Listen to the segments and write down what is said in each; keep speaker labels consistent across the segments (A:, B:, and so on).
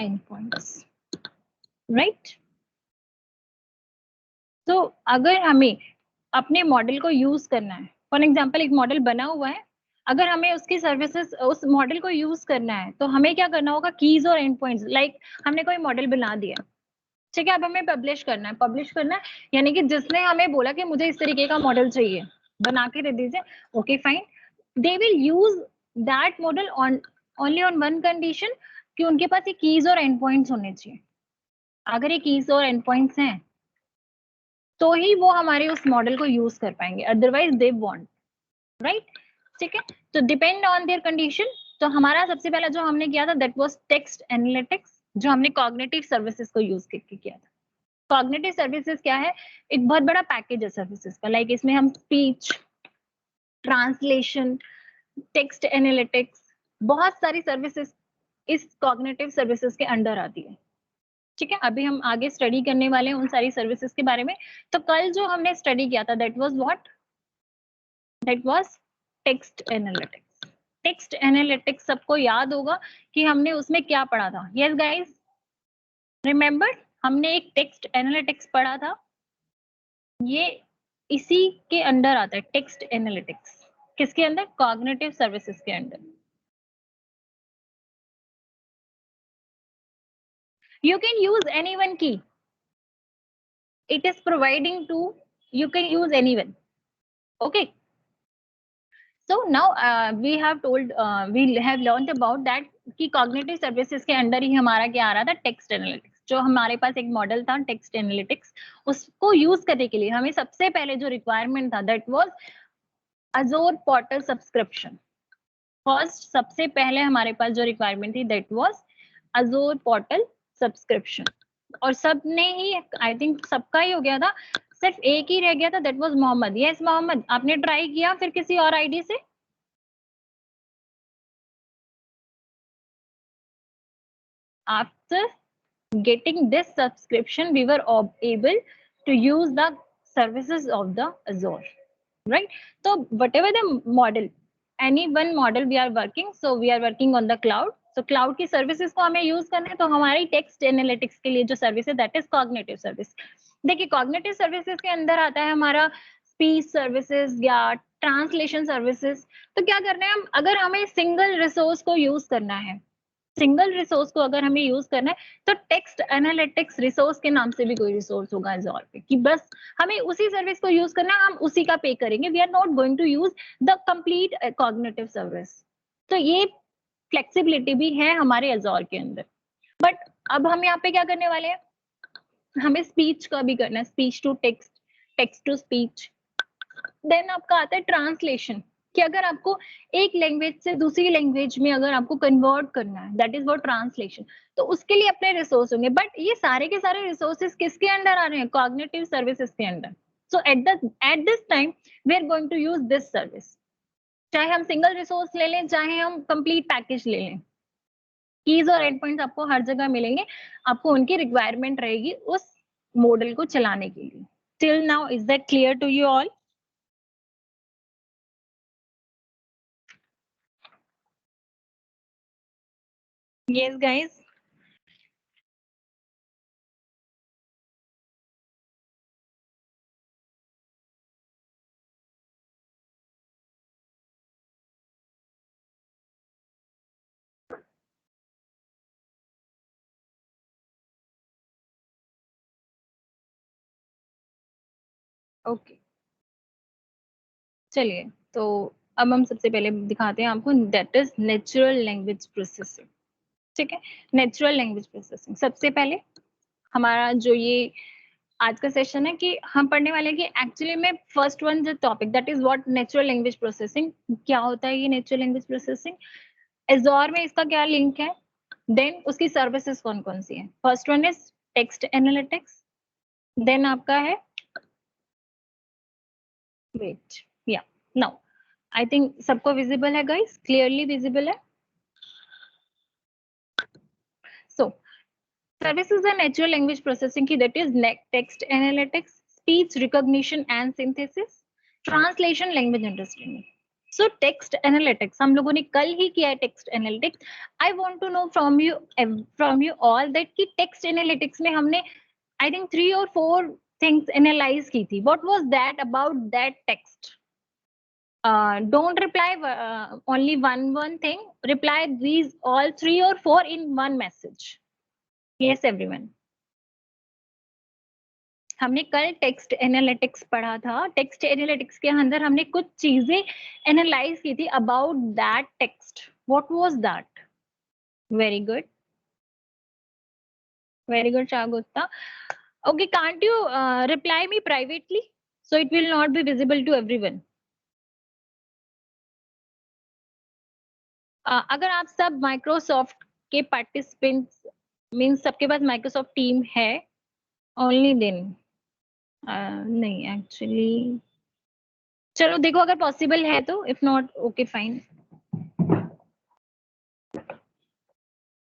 A: endpoints, right? तो अगर हमें अपने मॉडल को यूज करना है, फॉर एग्जांपल एक मॉडल बना हुआ है, अगर हमें उसकी सर्विसेज उस मॉडल को यूज करना है तो हमें क्या करना होगा, कीज और एंड पॉइंट्स, लाइक हमने कोई मॉडल बना दिया, ठीक है, अब हमें पब्लिश करना है, यानी कि जिसने हमें बोला कि मुझे इस तरीके का मॉडल चाहिए, बना के दे दीजिए, okay fine, they will use that model on only on one condition कि उनके पास ये कीज और एंड पॉइंट्स होने चाहिए। अगर ये कीज और एंड पॉइंट्स हैं तो ही वो हमारे उस मॉडल को यूज कर पाएंगे, अदरवाइज दे वॉन्ट, राइट? ठीक है, तो डिपेंड ऑन देयर कंडीशन। तो हमारा सबसे पहला जो हमने किया था दैट वाज टेक्स्ट एनालिटिक्स, जो हमने कॉग्निटिव सर्विसेज को यूज करके किया था। कॉग्निटिव सर्विसेज क्या है, एक बहुत बड़ा पैकेज है सर्विसेज का, लाइक इसमें हम स्पीच, ट्रांसलेशन, टेक्स्ट एनालिटिक्स, बहुत सारी सर्विसेज इस कॉग्निटिव सर्विसेज के अंडर आती है। ठीक है, अभी हम आगे स्टडी करने वाले हैं उन सारी सर्विसेज के बारे में। तो कल जो हमने स्टडी किया था that was what, that was text analytics. Text analytics सबको याद होगा कि हमने उसमें क्या पढ़ा था। यस गाइस, रिमेंबर हमने एक टेक्स्ट एनालिटिक्स पढ़ा था, ये इसी के अंडर आता है टेक्स्ट एनालिटिक्स। किसके अंदर, कॉग्निटिव सर्विसेज के under. You can use any one key. It is providing to, you can use anyone. Okay. So now we have told, we have learned about that कि cognitive services के under ही हमारा क्या आ रहा था, text analytics. जो हमारे पास एक model था टेक्स्ट एनालिटिक्स, उसको यूज करने के लिए हमें सबसे पहले जो रिक्वायरमेंट था that was Azure portal subscription. First सबसे पहले हमारे पास जो रिक्वायरमेंट थी that was Azure portal subscription. और सबने ही, आई थिंक सबका ही हो गया था, सिर्फ एक ही रह गया था that was Mohammad. Yes Mohammad, आपने ट्राई किया फिर किसी और आईडी से? After getting this subscription we were able to use the services of the Azure, right? So whatever the model, any one model we are working, so we are working on the cloud, so cloud की services को हमें use करना है, तो हमारी text analytics के लिए जो service है that is cognitive service। देखिए cognitive services के अंदर आता है हमारा speech services या translation services। तो क्या करना है हम, अगर हमें single resource को use करना है, सिंगल रिसोर्स को अगर हमें यूज करना है, तो टेक्स्ट एनालिटिक्स रिसोर्स के नाम से भी कोई रिसोर्स होगा Azure पे, कि बस हमें उसी सर्विस को यूज करना है, हम उसी का पे करेंगे, we are not going to use the complete cognitive service. तो ये फ्लेक्सिबिलिटी भी है हमारे Azure के अंदर। बट अब हम यहाँ पे क्या करने वाले हैं, हमें स्पीच का भी करना है, speech to text, text to speech. Then आपका आता है ट्रांसलेशन, कि अगर आपको एक लैंग्वेज से दूसरी लैंग्वेज में अगर आपको कन्वर्ट करना है, दैट इज व्हाट ट्रांसलेशन, तो उसके लिए अपने रिसोर्स होंगे। बट ये सारे के सारे रिसोर्सेज किसके अंडर आ रहे हैं, कॉग्निटिव सर्विसेज के under. So at this time we are going to use this service, चाहे हम सिंगल रिसोर्स ले लें, चाहे हम कंप्लीट पैकेज ले लें, कीज और एंड पॉइंट्स आपको हर जगह मिलेंगे, आपको उनकी रिक्वायरमेंट रहेगी उस मॉडल को चलाने के लिए। Till now is that clear to you all? Yes, guys. Okay, चलिए, तो अब हम सबसे पहले दिखाते हैं आपको, that is natural language processing. ठीक है, नेचुरल लैंग्वेज प्रोसेसिंग। सबसे पहले हमारा जो ये आज का सेशन है कि हम पढ़ने वाले हैं कि एक्चुअली में फर्स्ट वन जो topic that is what natural language processing, क्या होता है ये नेचुरल लैंग्वेज प्रोसेसिंग, एज़ोर में इसका क्या लिंक है, देन उसकी सर्विसेज कौन कौन सी है। First one is text analytics, then आपका है, wait yeah now I think सबको विजिबल है गाइस, क्लियरली विजिबल है? सो सर्विसेज है नेचुरल लैंग्वेज प्रोसेसिंग की, that is text analytics, speech recognition and synthesis, translation, language understanding. So text analytics हम लोगों ने कल ही किया है text analytics. I want to know from you all that कि टेक्स्ट एनालिटिक्स में हमने I think 3 or 4 things analyse की थी. What was that about that text? Don't reply only one thing. Reply these all 3 or 4 in one message. Yes, everyone. हमने कल text analytics पढ़ा था. Text analytics के अंदर हमने कुछ चीजें एनालाइज की थी about that text. What was that? Very good, very good Shagutta. Okay, can't you reply me privately so it will not be visible to everyone? अगर आप सब माइक्रोसॉफ्ट के पार्टिसिपेंट्स मीन्स सबके पास माइक्रोसॉफ्ट टीम है, only then. नहीं actually, चलो देखो अगर पॉसिबल है तो, if not okay fine.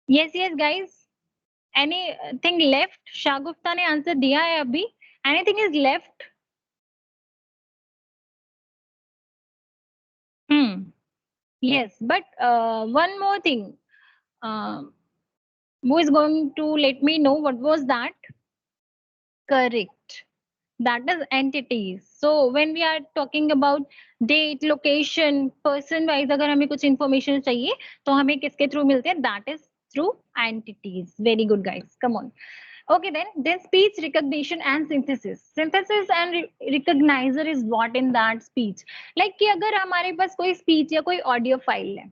A: Yes yes guys, anything left? Shagufta ने आंसर दिया है अभी. Anything is left? Yes, but one more thing. Who is going to let me know what was that? Correct. That is entities. So when we are talking about date, location, person wise अगर हमें कुछ information चाहिए तो हमें किसके through मिलते हैं? That is through entities. Very good guys. Come on. Okay then speech recognition and synthesis. Synthesis and recognizer is what in that speech? Like कि अगर हमारे पास कोई speech या कोई audio file है,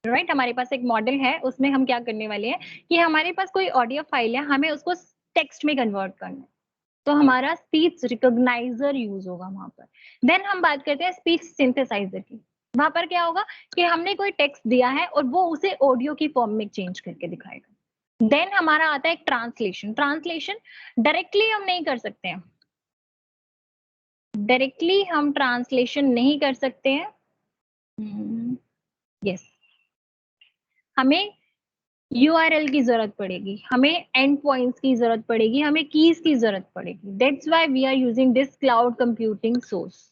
A: राइट हमारे पास एक मॉडल है, उसमें हम क्या करने वाले हैं कि हमारे पास कोई ऑडियो फाइल है, हमें उसको टेक्स्ट में कन्वर्ट करना है, तो हमारा स्पीच रिकॉग्नाइजर यूज होगा वहां पर. देन हम बात करते हैं स्पीच सिंथेसाइजर की. वहां पर क्या होगा कि हमने कोई टेक्स्ट दिया है और वो उसे ऑडियो की फॉर्म में चेंज करके दिखाएगा. देन हमारा आता है ट्रांसलेशन. ट्रांसलेशन डायरेक्टली हम नहीं कर सकते हैं, डायरेक्टली हम ट्रांसलेशन नहीं कर सकते हैं. यस, हमें URL की जरूरत पड़ेगी, हमें एंड पॉइंट्स की जरूरत पड़ेगी, हमें कीज की जरूरत पड़ेगी. That's why we are using this cloud computing source,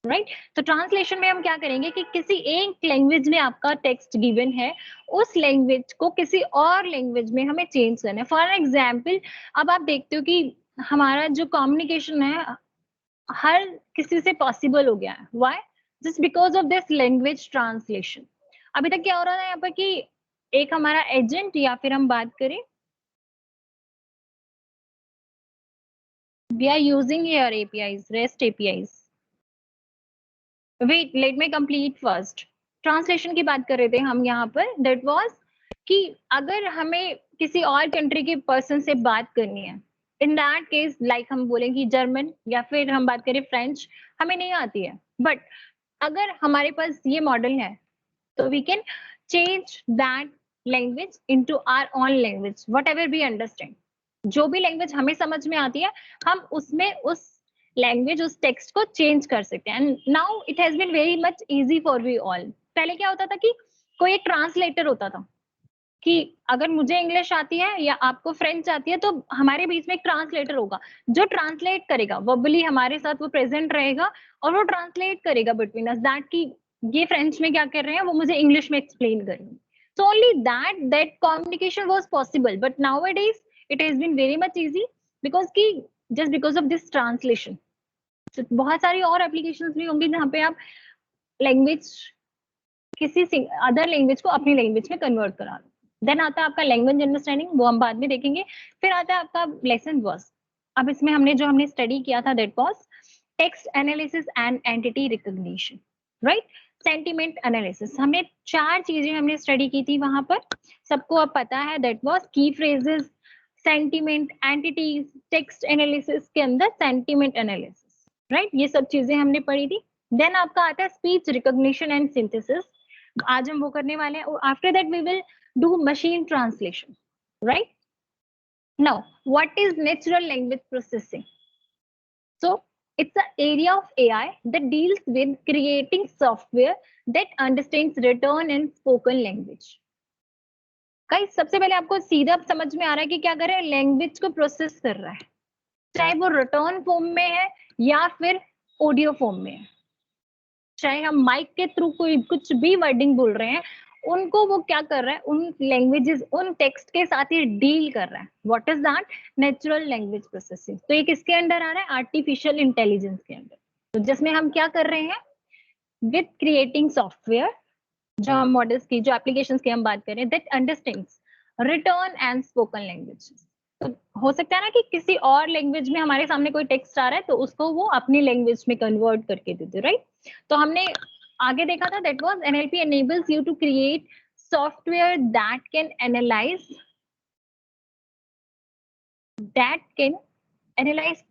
A: right. तो ट्रांसलेशन में हम क्या करेंगे कि किसी एक लैंग्वेज में आपका टेक्स्ट गिवन है, उस लैंग्वेज को किसी और लैंग्वेज में हमें चेंज करना है. फॉर एग्जाम्पल, अब आप देखते हो कि हमारा जो कम्युनिकेशन है हर किसी से पॉसिबल हो गया है. Why? Just because of this language translation. अभी तक क्या हो रहा था यहाँ पर कि एक हमारा एजेंट, या फिर हम बात करें we are using here APIs, REST APIs. Wait, let me complete first. Translation की बात कर रहे थे हम यहाँ पर. दैट वाज कि अगर हमें किसी और कंट्री के पर्सन से बात करनी है, इन दैट केस लाइक हम बोलेंगे जर्मन या फिर हम बात करें फ्रेंच, हमें नहीं आती है, बट अगर हमारे पास ये मॉडल है तो we can change that language into our own language, whatever we understand. जो भी लैंग्वेज हमें समझ में आती है, हम उसमें उस लैंग्वेज, उस टेक्स्ट को चेंज कर सकते हैं. And now it has been very much easy for we all. पहले क्या होता था कि कोई एक ट्रांसलेटर होता था, कि अगर मुझे इंग्लिश आती है या आपको फ्रेंच आती है तो हमारे बीच में एक ट्रांसलेटर होगा जो ट्रांसलेट करेगा, वर्बली हमारे साथ वो प्रेजेंट रहेगा और वो ट्रांसलेट करेगा बिटवीन अस, दैट कि ये फ्रेंच में क्या कर रहे हैं वो मुझे इंग्लिश में एक्सप्लेन करेंगे. So only that communication was possible, but nowadays it has been very much easy because कि just because of this translation. बहुत सारी और एप्लीकेशंस भी होंगी जहाँ पे आप लैंग्वेज, किसी अदर लैंग्वेज को अपनी लैंग्वेज में कन्वर्ट करा लो. देन आता है आपका लैंग्वेज अंडरस्टैंडिंग, वो हम बाद में देखेंगे. फिर आता है आपका लेसन वर्स. अब इसमें हमने स्टडी किया था that was text analysis and entity recognition, right. Sentiment analysis, हमने 4 चीजें हमने स्टडी की थी वहां पर, सबको अब पता है. दैट वाज की phrases, sentiment, entities, text analysis के अंदर सेंटिमेंट एनालिसिस, राइट. ये सब चीजें हमने पढ़ी थी. देन आपका आता है स्पीच रिकॉग्निशन एंड सिंथेसिस, आज हम वो करने वाले हैं. After that we will do machine translation, right. Now what is natural language processing? So it's an area of AI that deals with creating software that understands written and spoken language. Guys सबसे पहले आपको सीधा समझ में आ रहा है कि क्या कर रहा है, लैंग्वेज को प्रोसेस कर रहा है, चाहे वो रिटर्न फॉर्म में है या फिर ऑडियो फॉर्म में है. चाहे हम माइक के थ्रू कोई कुछ भी वर्डिंग बोल रहे हैं, उनको वो क्या कर रहा है, उन लैंग्वेजेस उन टेक्स्ट के साथ ही डील कर रहा है. What is that? Natural language processing. तो ये किसके अंडर आ रहा है? आर्टिफिशियल इंटेलिजेंस के अंदर. तो जिसमें हम क्या कर रहे हैं, विथ क्रिएटिंग सॉफ्टवेयर, जो हम मॉडल्स की, जो एप्लीकेशंस की हम बात करें, that understands return and spoken languages. तो हो सकता है ना कि किसी और लैंग्वेज में हमारे सामने कोई टेक्स्ट आ रहा है, तो उसको वो अपनी लैंग्वेज में कन्वर्ट करके देते, राइट? तो हमने आगे देखा था, that was NLP enables you to create software that can analyze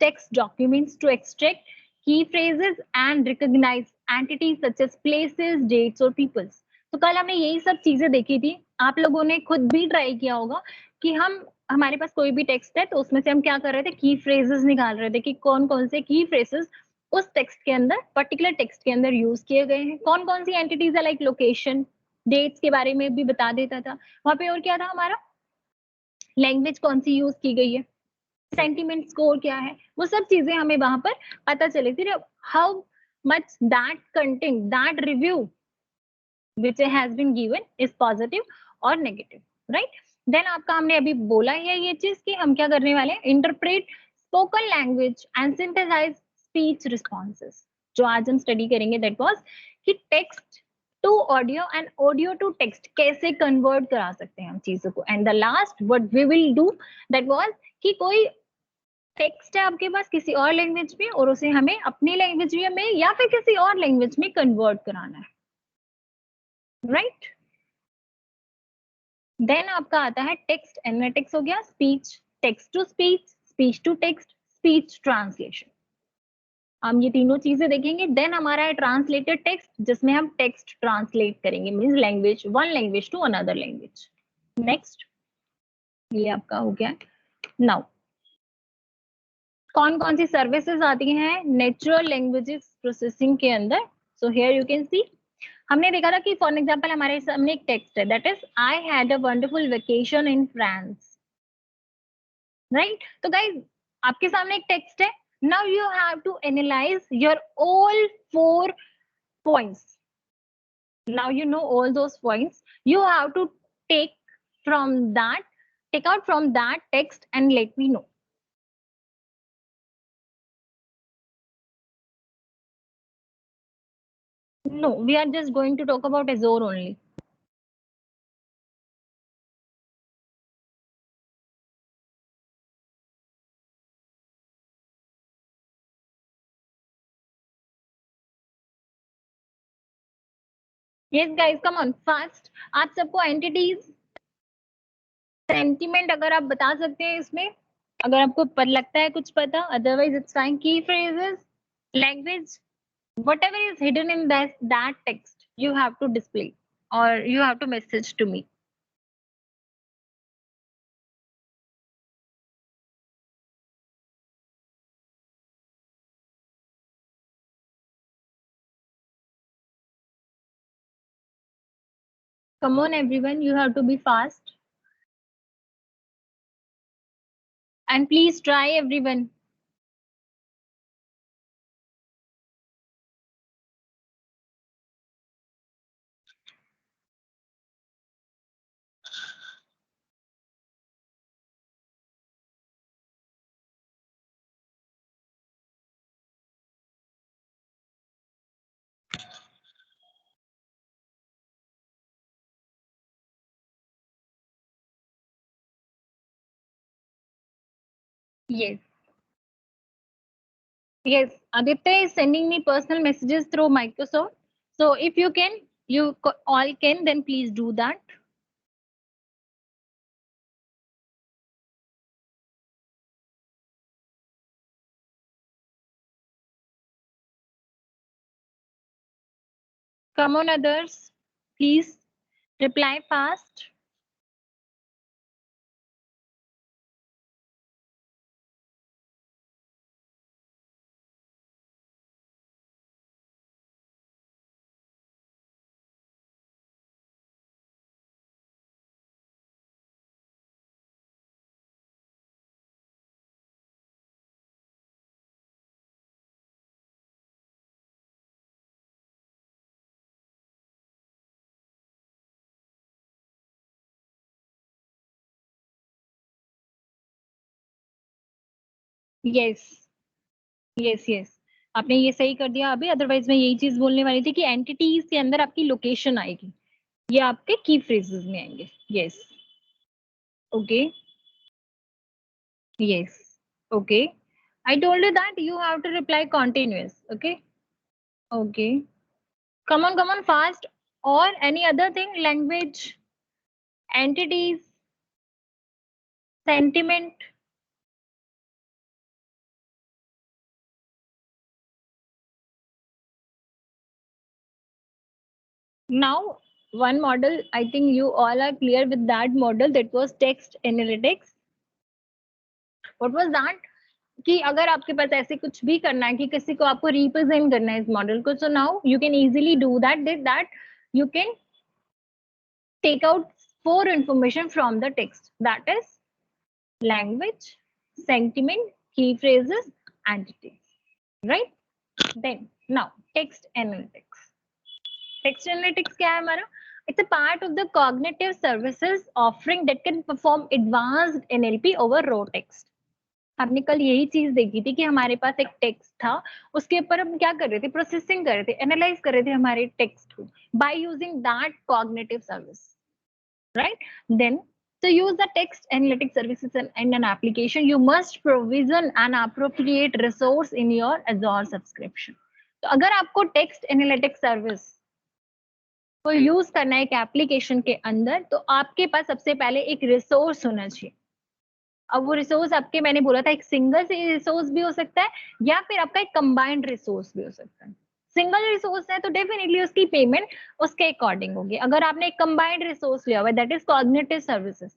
A: text documents to extract key phrases and recognize entities such as places, dates और peoples. तो कल हमने यही सब चीजें देखी थी. आप लोगों ने खुद भी ट्राई किया होगा कि हमारे पास कोई भी टेक्स्ट है, तो उसमें से हम क्या कर रहे थे, की फ्रेजेस निकाल रहे थे कि कौन कौन से की फ्रेजेस उस टेक्स्ट के अंदर, पर्टिकुलर टेक्स्ट के अंदर यूज किए गए हैं, कौन कौन सी एंटिटीज है, लाइक लोकेशन, डेट्स के बारे में भी बता देता था वहां पे. और क्या था हमारा, लैंग्वेज कौन सी यूज की गई है, सेंटीमेंट स्कोर क्या है, वो सब चीजें हमें वहां पर पता चली थी. How much that content, that review which has been given is positive और नेगेटिव, राइट? देन आपका हमने अभी बोला है ये चीज कि हम क्या करने वाले हैं, interpret spoken language and synthesize speech responses. जो आज हम स्टडी करेंगे दैट वाज कि text to audio and audio to text कैसे कन्वर्ट करा सकते हैं हम चीजों को. And the last what we will do that was कि कोई टेक्स्ट है आपके पास किसी और लैंग्वेज में, और उसे हमें अपनी लैंग्वेज में या फिर किसी और लैंग्वेज में कन्वर्ट कराना है, राइट? देन आपका आता है टेक्स्ट एनालिटिक्स, हो गया speech, text to speech, speech to text, speech translation. हम ये तीनों चीजें देखेंगे. देन हमारा है ट्रांसलेटेड टेक्स्ट, जिसमें हम टेक्स्ट ट्रांसलेट करेंगे, means language, one language to another language. Next, ये आपका हो गया. नाउ कौन कौन सी सर्विसेज आती हैं नेचुरल लैंग्वेजेस प्रोसेसिंग के अंदर? सो हियर यू कैन सी, हमने देखा था कि फॉर एग्जांपल हमारे सामने एक टेक्स्ट है, that is I had a wonderful vacation in France, right? तो गाइस आपके सामने एक टेक्स्ट है. Now you have to analyze your all 4 points. Now you know all those points. You have to take from that, take out from that text and let me know. No, we are just going to talk about Azure only. Yes guys, come on fast. आप सबको entities, sentiment अगर आप बता सकते हैं इसमें, अगर आपको लगता है कुछ पता, otherwise it's fine. Key phrases, language, whatever is hidden in that text, you have to display or you have to message to me. Come on everyone, you have to be fast. And please try everyone. Yes. Yes, Aditya is sending me personal messages through Microsoft. So if you can, all can, then please do that. Come on, others. Please reply fast. Yes yes yes, आपने ये सही कर दिया अभी, otherwise मैं यही चीज बोलने वाली थी कि एंटिटीज के अंदर आपकी लोकेशन आएगी, ये आपके की फ्रेजेस में आएंगे। Yes, okay, yes, okay, I told you that you have to reply continuous. Okay. Okay. Come on, fast. Or any other thing, language, entities, sentiment. Now, one model, I think you all are clear with that model, that was text analytics. What was that? कि अगर आपके पास ऐसे कुछ भी करना है कि किसी को आपको रिप्रेजेंट करना है इस मॉडल को, so now you can easily do that you can take out 4 information from the text, that is language, sentiment, key phrases, entities, right? Then now text analytics. Text analytics क्या है हमारा? It's a part of the cognitive services offering that can perform advanced NLP over raw text. हमने कल यही चीज देखी थी कि हमारे पास एक टेक्स्ट था, उसके ऊपर हम क्या कर रहे थे, प्रोसेसिंग कर रहे थे, एनालाइज कर रहे थे हमारे टेक्स्ट को by using that cognitive service, right? Then to use the text analytic services in an application, you must provision an appropriate resource in your Azure subscription. तो अगर आपको टेक्स्ट एनालिटिक सर्विस को use करना है एक application के अंदर, तो आपके पास सबसे पहले एक रिसोर्स होना चाहिए। अब वो रिसोर्स आपके, मैंने बोला था एक सिंगल रिसोर्स भी हो सकता है या फिर आपका एक कंबाइंड रिसोर्स भी हो सकता है। सिंगल रिसोर्स है तो डेफिनेटली उसकी पेमेंट उसके अकॉर्डिंग होगी। अगर आपने एक कंबाइंड रिसोर्स लिया हुआ है, that is cognitive services.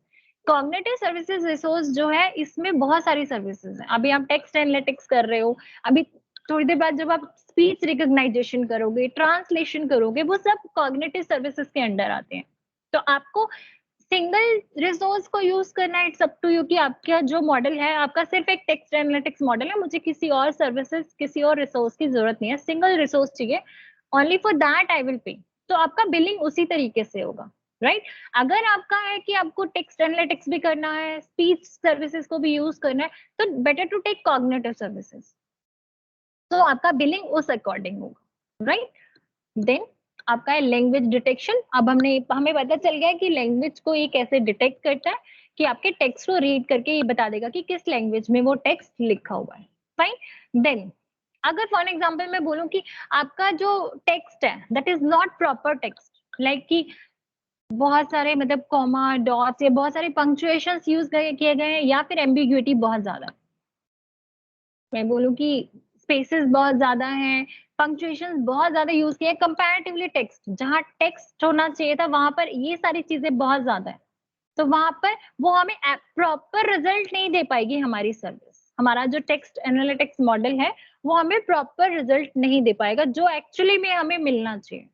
A: Cognitive services resource जो है, इसमें बहुत सारी सर्विसेज हैं। अभी आप टेक्स्ट एनालिटिक्स कर रहे हो, अभी थोड़ी देर बाद जब आप स्पीच रिकॉग्नाइजेशन करोगे, ट्रांसलेशन करोगे, वो सब कॉग्निटिव सर्विसेज के अंडर आते हैं। तो आपको सिंगल रिसोर्स को यूज करना, इट्स अप टू यू कि आपका जो मॉडल है, आपका सिर्फ एक टेक्स्ट एनालिटिक्स मॉडल है, मुझे किसी और सर्विसेज, किसी और रिसोर्स की जरूरत नहीं है, सिंगल रिसोर्स चाहिए, only for that I will pay. तो आपका बिलिंग उसी तरीके से होगा, राइट? अगर आपका है कि आपको टेक्स्ट एनालिटिक्स भी करना है, स्पीच सर्विसेज को भी यूज करना है, तो better to take cognitive services, तो आपका बिलिंग उस अकॉर्डिंग होगा, राइट? देन आपका है लैंग्वेज डिटेक्शन। अब हमें पता चल गया कि लैंग्वेज को ये कैसे डिटेक्ट करता है, कि आपके टेक्स्ट को रीड करके ये बता देगा कि किस लैंग्वेज में वो टेक्स्ट लिखा हुआ है। फाइन। देन अगर फॉर एग्जांपल मैं बोलूं कि आपका जो टेक्स्ट है that is not proper text, like कि बहुत सारे मतलब कॉमा, डॉट्स या बहुत सारे पंक्चुएशंस यूज किए गए हैं, या फिर एम्बिग्युइटी बहुत ज्यादा है, मैं बोलूं कि स्पेसेस बहुत ज्यादा हैं, पंक्चुएशन बहुत ज्यादा यूज किए कंपैरेटिवली टेक्स्ट, जहां टेक्स्ट होना चाहिए था वहां पर ये सारी चीजें बहुत ज्यादा है, तो वहां पर वो हमें प्रॉपर रिजल्ट नहीं दे पाएगी हमारी सर्विस। हमारा जो टेक्स्ट एनालिटिक्स मॉडल है वो हमें प्रॉपर रिजल्ट नहीं दे पाएगा जो एक्चुअली में हमें मिलना चाहिए,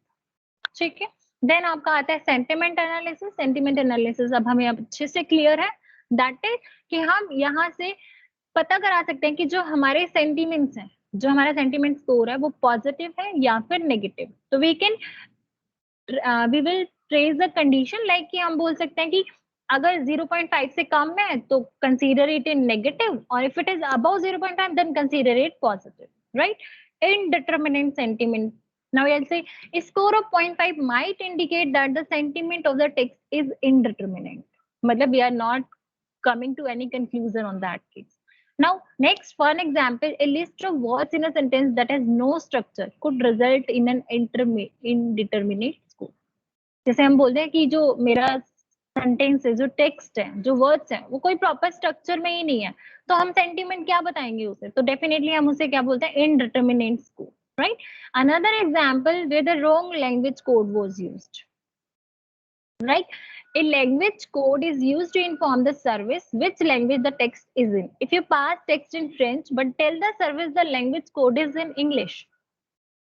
A: ठीक है? देन आपका आता है सेंटिमेंट एनालिसिस। सेंटिमेंट एनालिसिस अब हमें अब अच्छे से क्लियर है, दैट इज कि हम यहाँ से पता करा सकते हैं कि जो हमारे सेंटीमेंट्स हैं, जो हमारा सेंटीमेंट स्कोर है वो पॉजिटिव है या फिर नेगेटिव। तो we can we will trace the condition, like कि हम बोल सकते हैं कि अगर 0.5 से कम है तो कंसीडर इट इन नेगेटिव, और if it is above 0.5 then consider it positive, right? Indeterminate sentiment. Now I'll say a score of 0.5 might indicate that the sentiment of the text is indeterminate. मतलब we are not coming to any conclusion on that case. Now, next, for an example, a list of words in a sentence that has no structure could result in an indeterminate score. जैसे हम बोलते हैं कि जो मेरा sentence है, जो text है, जो वर्ड्स है, वो कोई प्रॉपर स्ट्रक्चर में ही नहीं है, तो हम सेंटीमेंट क्या बताएंगे उसे? तो डेफिनेटली हम उसे क्या बोलते हैं? Indeterminate score, right? Another example where the wrong language code was used, right? A language code is used to inform the service which language the text is in. If you pass text in French but tell the service the language code is in English,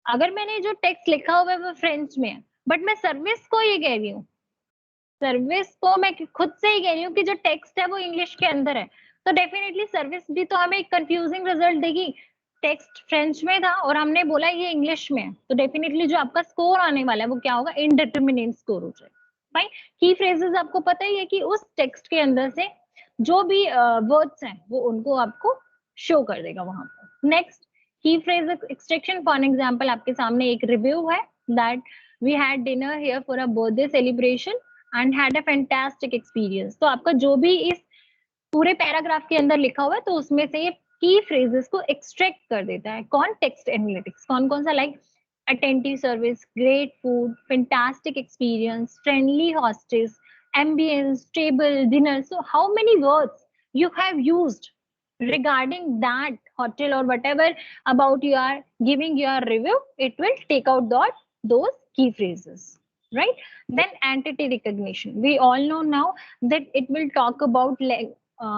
A: अगर मैंने जो text लिखा हुआ है वो French में है, but मैं सर्विस को ये कह रही हूँ, सर्विस को मैं खुद से ही कह रही हूँ कि जो टेक्स्ट है वो इंग्लिश के अंदर है, तो डेफिनेटली सर्विस भी तो हमें एक कंफ्यूजिंग रिजल्ट देगी। टेक्स्ट फ्रेंच में था और हमने बोला ये इंग्लिश में है, तो डेफिनेटली जो आपका स्कोर आने वाला है वो क्या होगा? इनडिटरमिनेट स्कोर हो जाएगा। फाइन। की फ्रेजेस आपको पता ही है कि उस टेक्स्ट के अंदर से जो भी वर्ड्स हैं वो उनको आपको शो कर देगा वहां पर। नेक्स्ट की फ्रेज एक्सट्रैक्शन, फॉर एग्जाम्पल आपके सामने एक रिव्यू है that we had dinner here for a birthday celebration and had a fantastic experience. तो आपका जो भी इस पूरे पैराग्राफ के अंदर लिखा हुआ है तो उसमें से ये की फ्रेजेस को एक्सट्रैक्ट कर देता है कौन, टेक्स्ट एनालिटिक्स। कौन कौन सा, like attentive service, great food, fantastic experience, friendly hostess, ambience, table, dinner. So how many words you have used regarding that hotel or whatever about you are giving your review, it will take out those key phrases, right? Then entity recognition, we all know now that it will talk about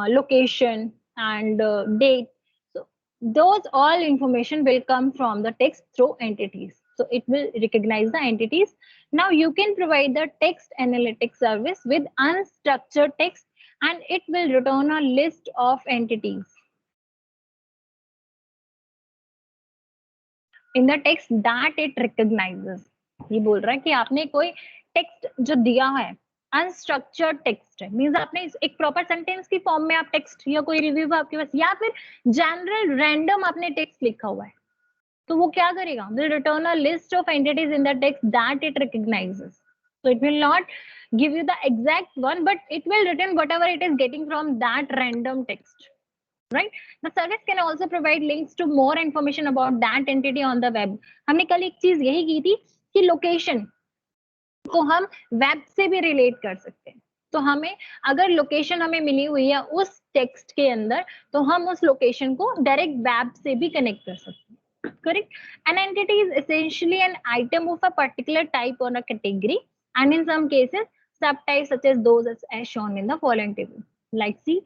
A: location and date. So those all information will come from the text through entities. So it will recognize the entities. Now you can provide the text analytics service with unstructured text and it will return a list of entities in the text that it recognizes. ये बोल रहा है कि आपने कोई text जो दिया है अनस्ट्रक्चर्ड टेक्स्ट है, मींस आपने एक प्रॉपर सेंटेंस की फॉर्म में आप टेक्स्ट या कोई रिव्यू आपके पास या फिर जनरल रैंडम आपने टेक्स्ट लिखा हुआ है, तो वो क्या करेगा, will return a list of entities in the text that it recognizes. So it will not give you the exact one, but it will return whatever it is getting from that random text, right? The service can also provide links to more information about that entity on the web. हमने कल एक चीज यही की थी कि location को हम वेब से भी रिलेट कर सकते हैं। तो हमें अगर लोकेशन हमें मिली हुई है उस टेक्स्ट के अंदर, तो हम उस लोकेशन को डायरेक्ट वेब से भी कनेक्ट कर सकते हैं। Correct. An entity is essentially an item of a particular type or a category, and in some cases, subtypes such as those as shown in the following table. Like, see,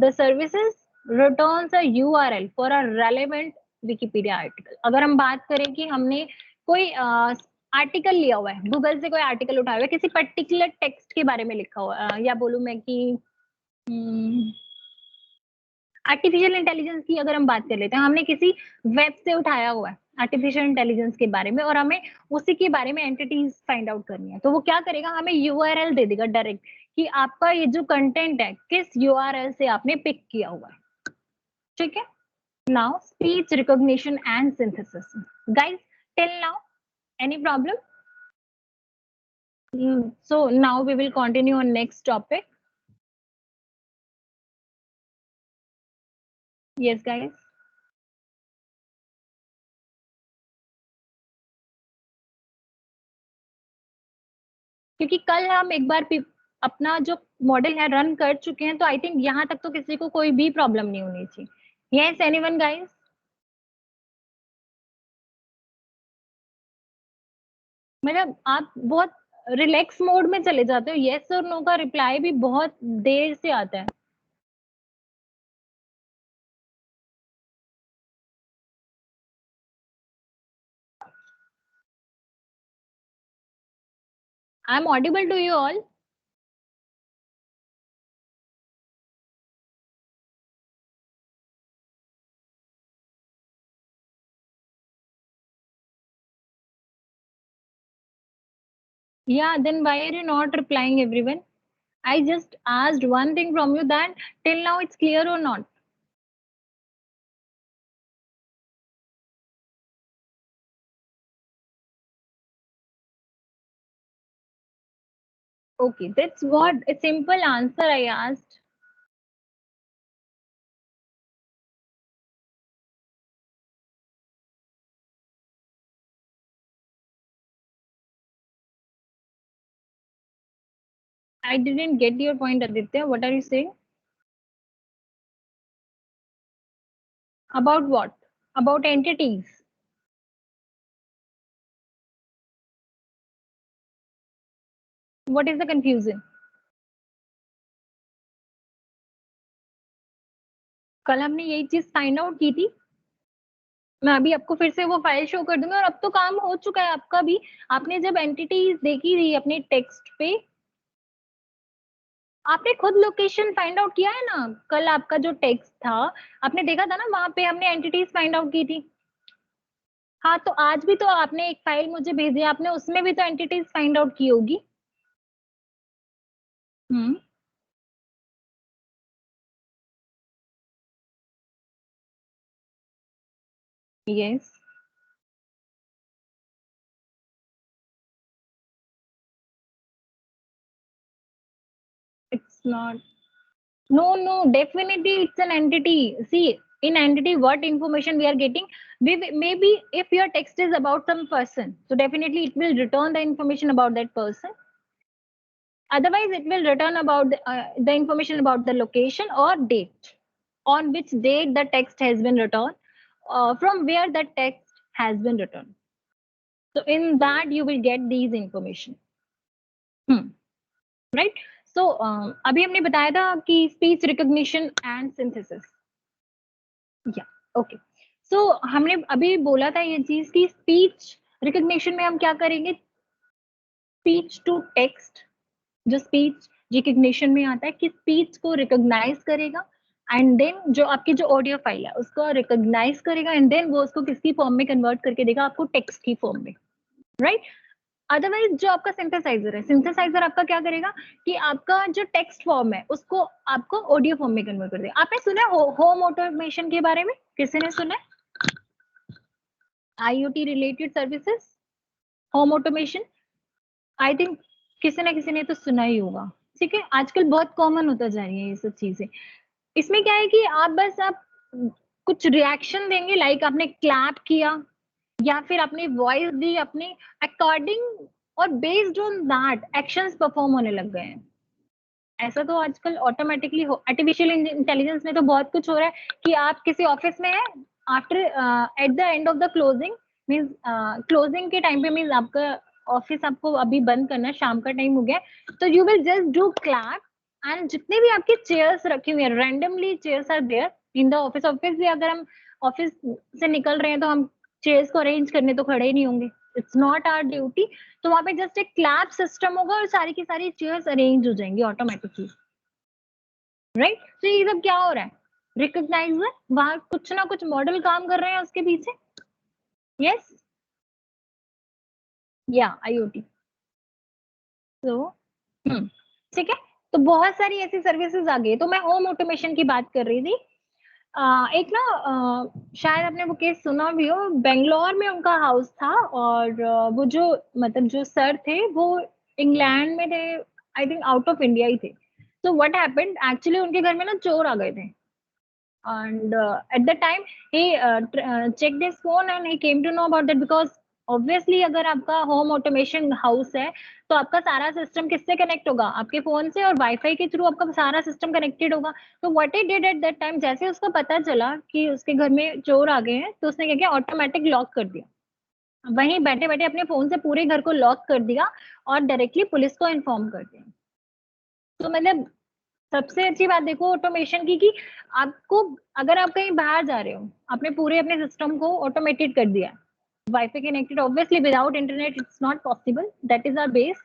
A: the services returns a URL for a relevant Wikipedia article. अगर हम बात करें कि हमने कोई article लिया हुआ है, गूगल से कोई आर्टिकल उठाया हुआ है, किसी पर्टिकुलर टेक्स्ट के बारे में लिखा हुआ है, या बोलूं मैं कि आर्टिफिशियल इंटेलिजेंस की अगर हम बात कर लेते हैं, हमने किसी वेब से उठाया हुआ है आर्टिफिशियल इंटेलिजेंस के बारे में और हमें उसी के बारे में एंटिटीज फाइंड आउट करनी है, तो वो क्या करेगा, हमें यूआरएल दे देगा डायरेक्ट कि आपका ये जो कंटेंट है किस यूआरएल से आपने पिक किया हुआ है। ठीक है, now speech recognition and synthesis, guys till now any problem? So now we will continue on next topic. Yes, guys. क्योंकि कल हम एक बार अपना जो मॉडल है रन कर चुके हैं, तो आई थिंक यहाँ तक तो किसी को कोई भी प्रॉब्लम नहीं होनी चाहिए। Yes, anyone guys? मतलब आप बहुत रिलैक्स मोड में चले जाते हो, यस और नो का रिप्लाई भी बहुत देर से आता है। I am audible to you all? Yeah, then why are you not replying everyone? I just asked one thing from you, that till now it's clear or not? Okay, that's what a simple answer I asked. I didn't get your point, Aditya. What are you saying? About what? About entities. What is the confusion? कल हमने यही चीज find out की थी। मैं अभी आपको फिर से वो फाइल शो कर दूंगी और अब तो काम हो चुका है आपका भी। आपने जब एंटिटीज देखी थी अपने टेक्स्ट पे, आपने खुद लोकेशन फाइंड आउट किया है ना। कल आपका जो टेक्स्ट था आपने देखा था ना, वहां पे हमने एंटिटीज फाइंड आउट की थी। हाँ, तो आज भी तो आपने एक फाइल मुझे भेजी, आपने उसमें भी तो एंटिटीज फाइंड आउट की होगी। हम्म। Yes. It's not. No, no, definitely it's an entity. See, in entity, what information we are getting? Maybe if your text is about some person, so definitely it will return the information about that person. Otherwise, it will return about the information about the location or date, on which date the text has been returned, from where the text has been returned. So in that you will get these information. Right so अभी हमने बताया था कि speech recognition and synthesis या okay so हमने अभी बोला था ये चीज की स्पीच रिकॉग्निशन में हम क्या करेंगे स्पीच टू टेक्स्ट जो स्पीच रिकॉग्निशन में आता है कि स्पीच को रिकॉग्नाइज करेगा एंड देन जो आपकी जो ऑडियो फाइल है उसको रिकॉग्नाइज करेगा एंड देन वो उसको किसकी फॉर्म में कन्वर्ट करके देगा आपको टेक्स्ट की फॉर्म में राइट अदरवाइज जो आपका सिंथेसाइजर है सिंथेसाइजर आपका क्या करेगा कि आपका जो टेक्स्ट फॉर्म है उसको आपको ऑडियो फॉर्म में कन्वर्ट कर देगा आपने सुना है होम ऑटोमेशन के बारे में किसी ने सुना है IoT related services home automation I think किसी ना किसी ने तो सुना ही होगा ठीक है आजकल बहुत कॉमन होता जा रही है ये सब चीजें इसमें क्या है कि आप कुछ रिएक्शन देंगे लाइक आपने क्लैप किया या फिर आपने वॉइस दी अपने अकॉर्डिंग और based on that actions perform होने लग गए हैं ऐसा तो आजकल ऑटोमेटिकली आर्टिफिशियल इंटेलिजेंस में तो बहुत कुछ हो रहा है कि आप किसी ऑफिस में है after at the end of the closing means closing के टाइम पे मींस आपका ऑफिस आपको अभी बंद करना है शाम का टाइम हो गया तो you will just do clap and जितने भी आपके चेयर्स रखी हुई है randomly chairs are there in the office भी अगर हम ऑफिस से निकल रहे हैं तो हम चेयर्स को अरेंज करने तो खड़े ही नहीं होंगे इट्स नॉट आवर ड्यूटी तो वहां पे जस्ट एक क्लैप सिस्टम होगा और सारी की सारी चेयर्स अरेंज हो जाएंगी ऑटोमेटिकली राइट तो ये सब क्या हो रहा है रिकॉग्नाइज है वहां कुछ ना कुछ मॉडल काम कर रहे हैं उसके पीछे यस या आईओटी तो ठीक है तो बहुत सारी ऐसी सर्विसेज आ गई तो मैं होम ऑटोमेशन की बात कर रही थी एक ना शायद आपने वो केस सुना भी हो बेंगलोर में उनका हाउस था और वो जो मतलब जो सर थे वो इंग्लैंड में थे I think out of India ही थे so what happened actually उनके घर में ना चोर आ गए थे and at the time he checked his phone and he came to know about that because obviously अगर आपका होम ऑटोमेशन हाउस है तो आपका सारा सिस्टम किससे कनेक्ट होगा आपके फोन से और वाईफाई के थ्रू आपका सारा सिस्टम कनेक्टेड होगा तो what he did at that time जैसे उसको पता चला कि उसके घर में चोर आ गए हैं तो उसने क्या किया ऑटोमेटिक लॉक कर दिया वहीं बैठे बैठे अपने फोन से पूरे घर को लॉक कर दिया और डायरेक्टली पुलिस को इन्फॉर्म कर दिया तो मतलब सबसे अच्छी बात देखो ऑटोमेशन की कि आपको अगर आप कहीं बाहर जा रहे हो आपने पूरे अपने सिस्टम को ऑटोमेटेड कर दिया wifi connected obviously without internet it's not possible that is our base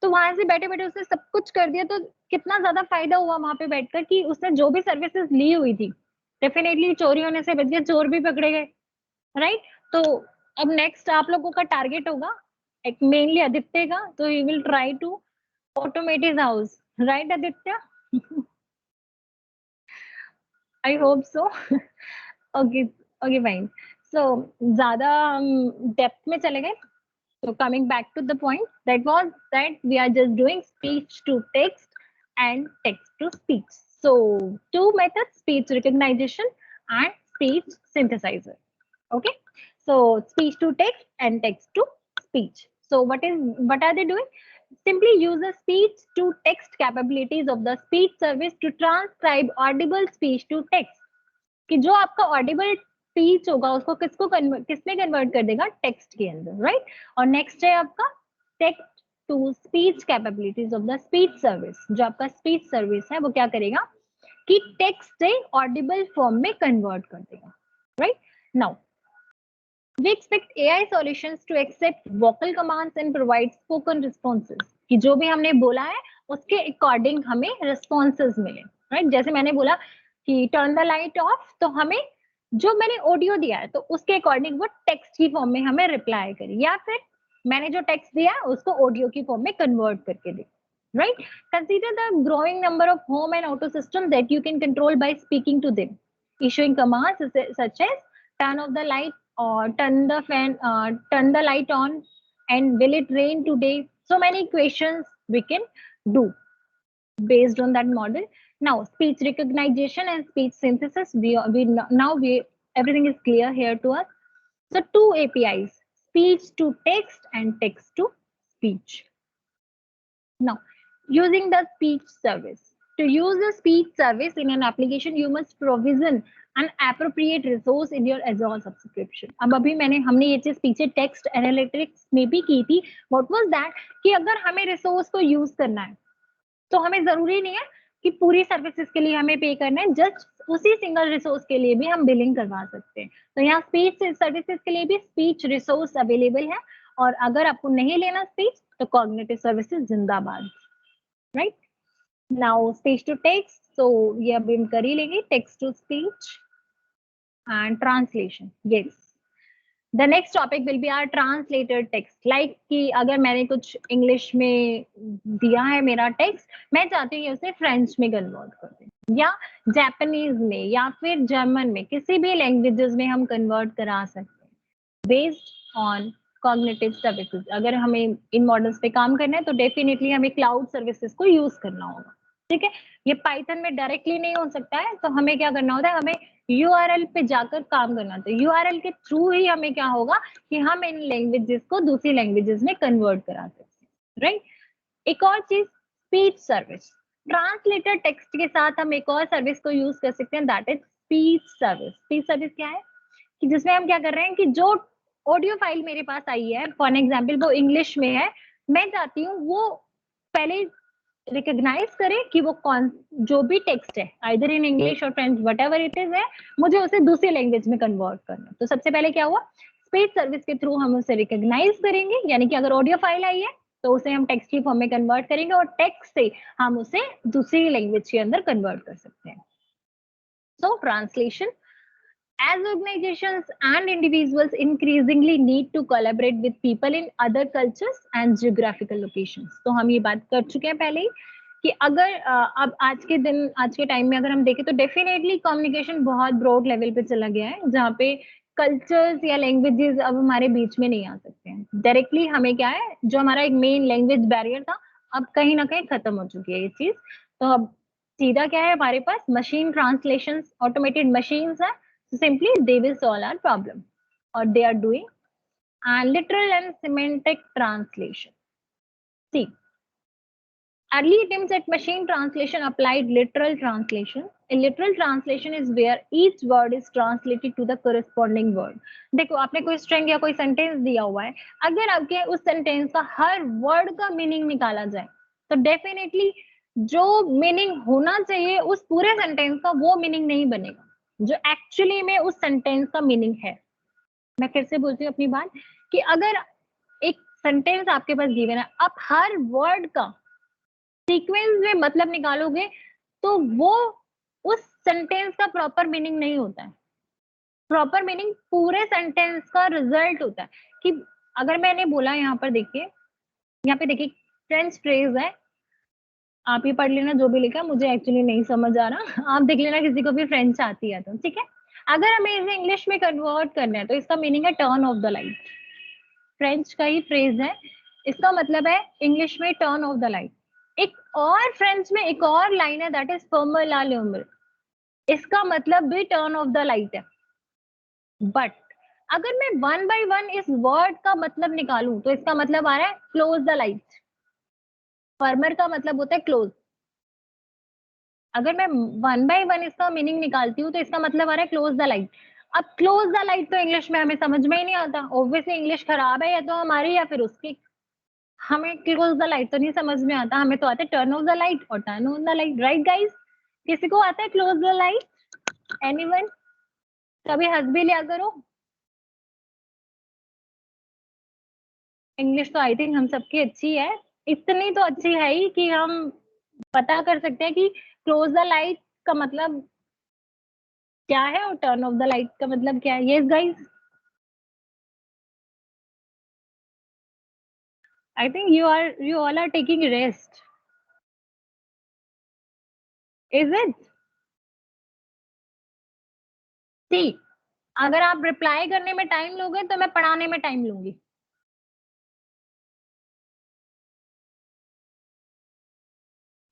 A: तो वहां से बैठे बैठे उसने सब कुछ कर दिया तो कितना ज्यादा फायदा हुआ वहां पे बैठकर कि उसने जो भी सर्विसेज ली हुई थी डेफिनेटली चोरी होने से बच गया चोर भी पकड़े गए राइट तो अब नेक्स्ट आप लोगों का टारगेट होगा एक मेनली आदित्य का तो ही will try to automate his house right Aditya I hope so okay okay fine so ज्यादा हम डेप्थ में चले गए so coming back to the point that was that we are just doing speech to text and text to speech so two methods speech recognition and speech synthesizer okay so speech to text and text to speech so what are they doing simply use the speech to text capabilities of the speech service to transcribe audible speech to text कि जो आपका Audible speech होगा उसको किसमें convert कर देगा text के अंदर राइट और नेक्स्ट है आपका text to speech capabilities of the speech service जो आपका स्पीच सर्विस है वो क्या करेगा कि टेक्स्ट से ऑडिबल फॉर्म में कन्वर्ट कर देगा right now we expect AI solutions to accept vocal commands and provide spoken responses कि जो भी हमने बोला है उसके अकॉर्डिंग हमें रिस्पॉन्सेज मिले राइट जैसे मैंने बोला कि टर्न द लाइट ऑफ तो हमें जो मैंने ऑडियो दिया है तो उसके अकॉर्डिंग वो टेक्स्ट की फॉर्म में हमें रिप्लाई करे या फिर मैंने जो टेक्स्ट दिया है उसको ऑडियो की फॉर्म में कन्वर्ट करके दे right consider the growing number of home and auto systems that you can control by speaking to them issuing commands such as turn off the light or turn the fan, turn the light on, and will it rain today? So many questions we can do based on that model. Now, speech recognition and speech synthesis, we everything is clear here to us. So two APIs, speech to text and text to speech. Now, using the speech service. To use the speech service in an application, you must provision an appropriate resource in your Azure subscription. अब अभी हमने ये चीज पीछे text analytics में भी की थी. What was that? कि अगर हमें रिसोर्स को यूज करना है तो हमें जरूरी नहीं है कि पूरी सर्विसेज के लिए हमें पे करना है, जस्ट उसी सिंगल रिसोर्स के लिए भी हम बिलिंग करवा सकते हैं. तो यहाँ स्पीच सर्विसेज के लिए भी स्पीच रिसोर्स अवेलेबल है, और अगर आपको नहीं लेना स्पीच तो कॉग्निटिव सर्विसेज जिंदाबाद. Right, now speech to text, so ये अभी हम कर ही लेंगे. Text to speech and translation. Yes, the next topic will be are translated text. Like कि अगर मैंने कुछ इंग्लिश में दिया है मेरा टेक्स्ट, मैं चाहती हूँ उसे फ्रेंच में कन्वर्ट कर दें, या जापानीज में, या फिर जर्मन में, किसी भी लैंग्वेजेस में हम कन्वर्ट करा सकते हैं बेस्ड ऑन कॉग्निटिव सर्विसेज. अगर हमें इन मॉडल्स पे काम करना है तो डेफिनेटली हमें क्लाउड सर्विसेज को यूज करना होगा. ठीक है, ये पाइथन में डायरेक्टली नहीं हो सकता है, तो हमें क्या करना होता है, हमें यूआरएल पे जाकर काम करना होता है. यूआरएल के थ्रू ही हमें क्या होगा कि हम इन लैंग्वेजेस को दूसरी लैंग्वेजेस में कन्वर्ट करा सकते हैं. राइट, एक और चीज, स्पीच सर्विस. ट्रांसलेटेड टेक्स्ट के साथ हम एक और सर्विस को यूज कर सकते हैं, that is speech service. Speech service क्या है कि जिसमें हम क्या कर रहे हैं कि जो ऑडियो फाइल मेरे पास आई है, फॉर एग्जाम्पल वो इंग्लिश में है, मैं चाहती हूँ वो पहले रिकॉग्नाइज करे कि वो कौन, जो भी टेक्स्ट है आइदर इन इंग्लिश और French what ever it is है, मुझे उसे दूसरी लैंग्वेज में कन्वर्ट करना. तो सबसे पहले क्या हुआ, स्पीच सर्विस के थ्रू हम उसे रिकॉग्नाइज करेंगे, यानी कि अगर ऑडियो फाइल आई है तो उसे हम टेक्स्ट की फॉर्म में कन्वर्ट करेंगे, और टेक्स्ट से हम उसे दूसरी लैंग्वेज के अंदर कन्वर्ट कर सकते हैं. सो translation. As organizations and individuals increasingly need to collaborate with people in other cultures and geographical locations. तो हम ये बात कर चुके हैं पहले ही कि अगर अब आज के दिन, आज के टाइम में अगर हम देखें तो डेफिनेटली कम्युनिकेशन बहुत ब्रॉड लेवल पे चला गया है, जहाँ पे कल्चर्स या लैंग्वेजेस अब हमारे बीच में नहीं आ सकते हैं. डायरेक्टली हमें क्या है, जो हमारा एक मेन लैंग्वेज बैरियर था, अब कहीं ना कहीं खत्म हो चुकी है ये चीज. तो अब सीधा क्या है, हमारे पास मशीन ट्रांसलेशन, ऑटोमेटेड मशीन्स है. So simply they will solve our problem, or they are doing. And literal and semantic translation. See, early attempts at machine translation applied literal translation. A literal translation is where each word is translated to the corresponding word. देखो, आपने कोई string या कोई sentence दिया हुआ है, अगर आपके उस सेंटेंस का हर वर्ड का मीनिंग निकाला जाए तो डेफिनेटली जो मीनिंग होना चाहिए उस पूरे सेंटेंस का वो मीनिंग नहीं बनेगा जो एक्चुअली में उस सेंटेंस का मीनिंग है. मैं फिर से बोलती हूँ अपनी बात कि अगर एक सेंटेंस आपके पास गिवन है, आप हर वर्ड का सीक्वेंस में मतलब निकालोगे तो वो उस सेंटेंस का प्रॉपर मीनिंग नहीं होता है. प्रॉपर मीनिंग पूरे सेंटेंस का रिजल्ट होता है. कि अगर मैंने बोला, यहाँ पर देखिए, यहाँ पे देखिए फ्रेंच फ्रेज है, आप ही पढ़ लेना जो भी लिखा, मुझे एक्चुअली नहीं समझ आ रहा, आप देख लेना किसी को भी फ्रेंच आती है तो. ठीक है, अगर हमें इसे इंग्लिश में कन्वर्ट करना है तो इसका मीनिंग है turn off the light. French का ही फ्रेज है, इसका मतलब है इंग्लिश में टर्न ऑफ द लाइट. एक और फ्रेंच में एक और लाइन है, दैट इज फॉर्मल ला ल्यूमर, इसका मतलब भी टर्न ऑफ द लाइट है. बट अगर मैं वन बाय वन इस वर्ड का मतलब निकालूं तो इसका मतलब आ रहा है क्लोज द लाइट. फर्मर का मतलब होता है क्लोज. अगर मैं वन बाय वन इसका मीनिंग निकालती हूँ तो इसका मतलब आ रहा है क्लोज द लाइट. अब क्लोज द लाइट तो इंग्लिश में हमें समझ में ही नहीं आता. ऑब्वियसली इंग्लिश खराब है या तो हमारी या फिर उसकी. हमें क्लोज द लाइट तो नहीं समझ में आता, हमें तो आता है टर्न ऑफ द लाइट और turn on the light. Right guys, किसी को आता है क्लोज द लाइट? एनीवन? कभी हंस भी लिया करो. इंग्लिश तो आई थिंक हम सबकी अच्छी है, इतनी तो अच्छी है ही कि हम पता कर सकते हैं कि क्लोज द लाइट का मतलब क्या है और टर्न ऑफ द लाइट का मतलब क्या है. Yes guys, I think you all are taking rest. Is it? See, अगर आप रिप्लाई करने में टाइम लोगे तो मैं पढ़ाने में टाइम लूंगी.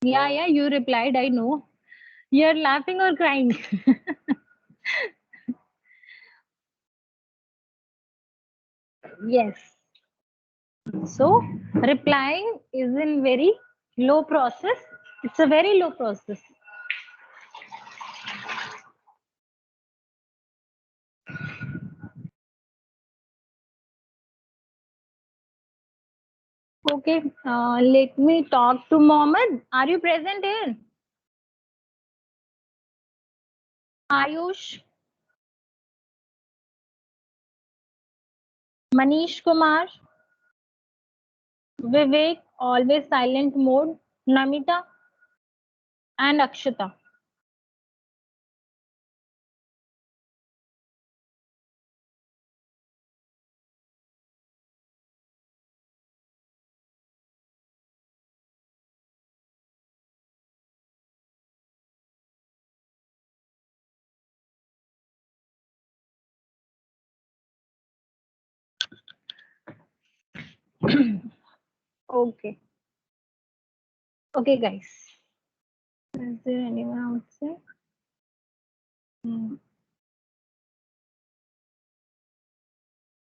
A: Yeah, you replied, I know. You're laughing or crying. Yes. So replying is in very low process. It's a very low process. Okay, let me talk to Mohammed. Are you present here? Ayush, Manish Kumar, Vivek, always silent mode, Namita, and Akshita. Okay. Okay, guys. Is there anyone outside? Hmm.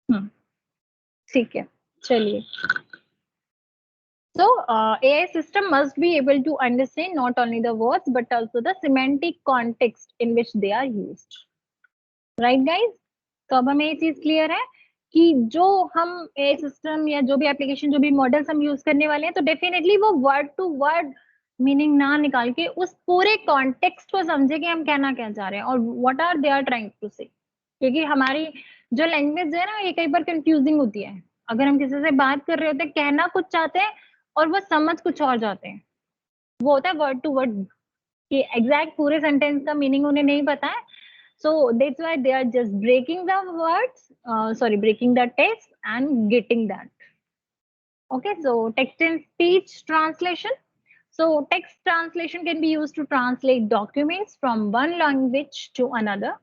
A: Hmm. ठीक है, चलिए. So, AI system must be able to understand not only the words but also the semantic context in which they are used. Right, guys? तो अब हमें ये चीज clear है कि जो हम AI सिस्टम या जो भी एप्लीकेशन जो भी मॉडल्स हम यूज करने वाले हैं तो डेफिनेटली वो वर्ड टू वर्ड मीनिंग ना निकाल के उस पूरे कॉन्टेक्स्ट को समझे कि हम कहना क्या चाह रहे हैं और what are they are trying to say. क्योंकि हमारी जो लैंग्वेज है ना ये कई बार कंफ्यूजिंग होती है. अगर हम किसी से बात कर रहे होते हैं कहना कुछ चाहते हैं और वो समझ कुछ और जाते हैं. वो होता है वर्ड टू वर्ड कि एग्जैक्ट पूरे सेंटेंस का मीनिंग उन्हें नहीं पता है. So that's why they are just breaking the words, breaking the text and getting that. Okay, so text and speech translation. So text translation can be used to translate documents from one language to another.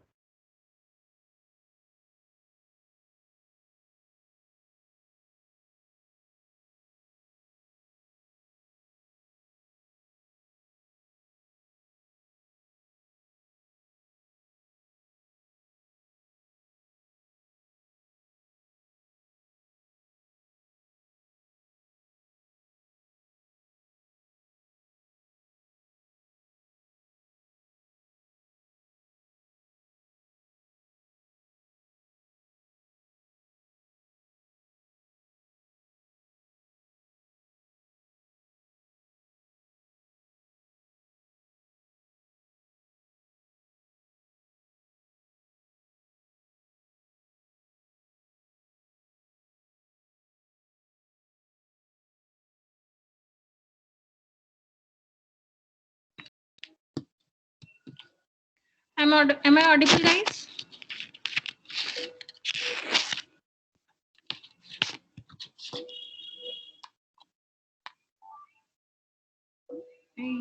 A: Am I audible, guys?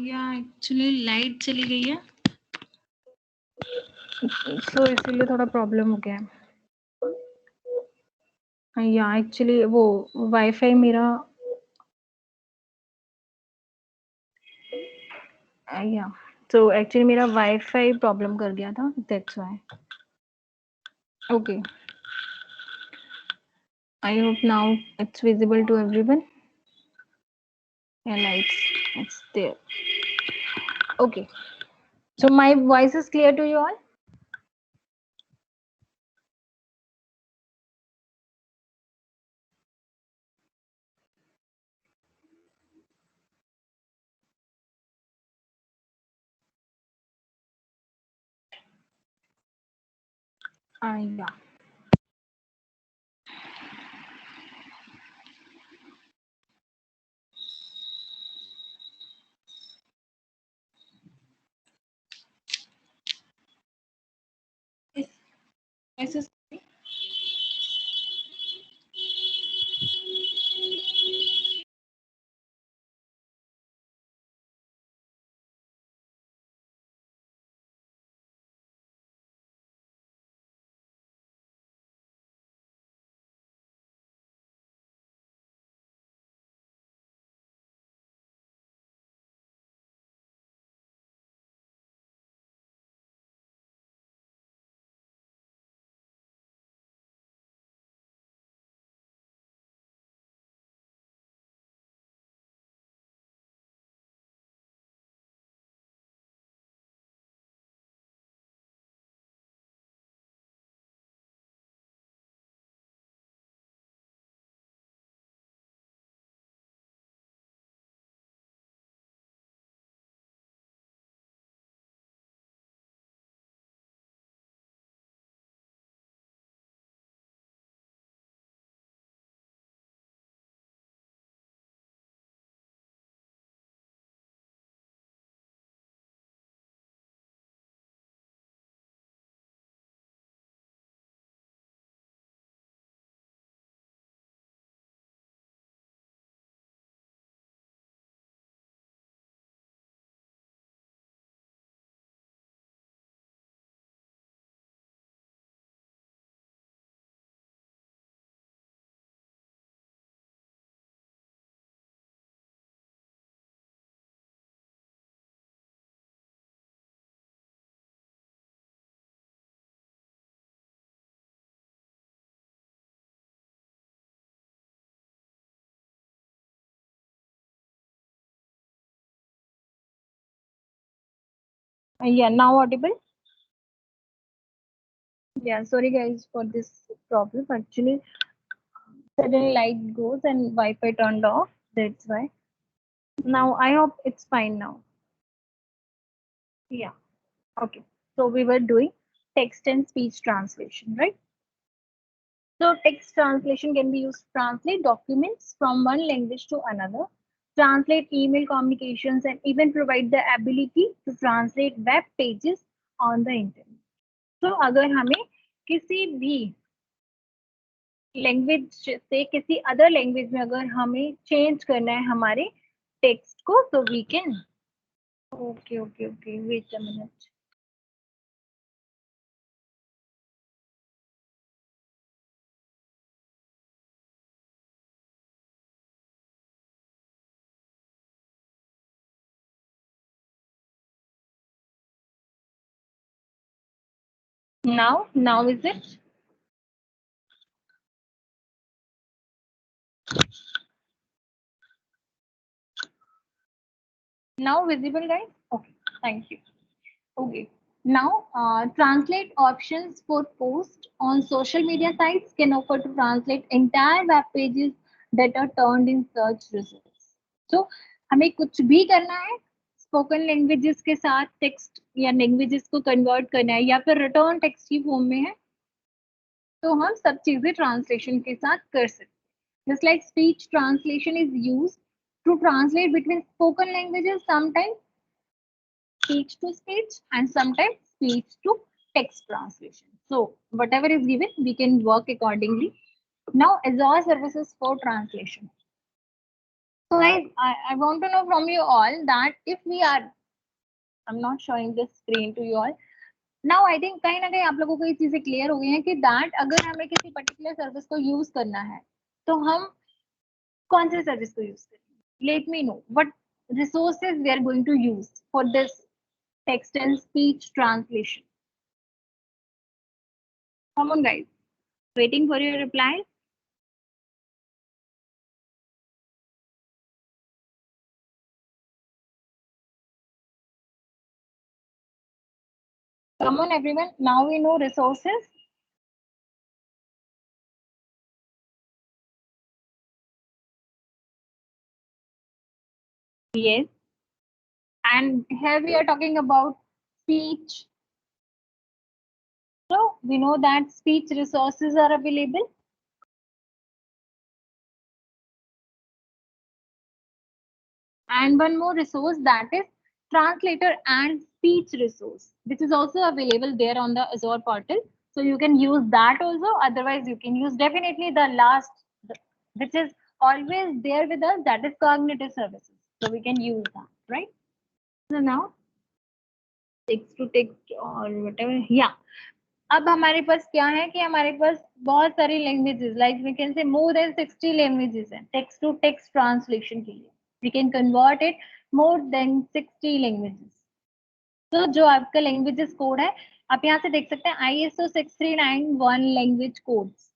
A: या actually light चली गई है तो इसीलिए थोड़ा problem हो गया है. या एक्चुअली वो वाईफाई मेरा या तो एक्चुअली मेरा वाईफाई प्रॉब्लम कर गया था. That's why. Okay. I hope now it's visible to everyone. Yeah, it's there. Okay. So my voice is clear to you all. Yeah. Yes, yes. Yeah, now audible. Yeah, sorry guys for this problem. Actually, suddenly light goes and Wi-Fi turned off. That's why. Now I hope it's fine now. Yeah. Okay. So we were doing text and speech translation, right? So text translation can be used to translate documents from one language to another, translate email communications, and even provide the ability to translate web pages on the internet. So अगर हमें किसी भी language से किसी other language में अगर हमें change करना है हमारे टेक्स्ट को तो we can okay okay okay wait a minute now is it now visible guys? Okay, thank you. Okay. Now, translate options for post on social media sites can offer to translate entire web pages that are turned in search results. So, हमें कुछ भी करना है spoken languages के साथ text या languages को convert करना है या फिर रिटर्न टेक्स्ट की फॉर्म में है तो हम सब चीजें ट्रांसलेशन के साथ कर सकते हैं. Just like speech translation is used to translate between spoken languages, sometimes speech to speech and sometimes speech to text translation. So whatever is given, we can work accordingly. Now Azure services for translation. So guys, I want to know from you all that if we are, I'm not showing this screen to you all. Now I think कहीं ना कहीं आप लोगों को ये चीजें clear हो गई हैं कि दैट अगर हमें किसी पर्टिकुलर सर्विस को यूज करना है तो हम कौन से सर्विस को यूज करेंगे. Late me know what resources we are going to use for this text and speech translation. Come on, guys. Waiting for your reply. Come on, everyone. Now we know resources. Yes. And here we are talking about speech. So we know that speech resources are available. And one more resource, that is translator and speech resource, which is also available there on the Azure portal. So you can use that also. Otherwise, you can use definitely the last, which is always there with us, that is cognitive services. So we can use that, right? So now text to text or whatever. Yeah. अब हमारे पास क्या है कि हमारे पास बहुत सारी languages like we can say more than 60 languages हैं text to text translation के लिए. We can convert it more than 60 languages. तो जो आपका लैंग्वेजेस कोड है आप यहाँ से देख सकते हैं ISO 6391 लैंग्वेज कोड्स.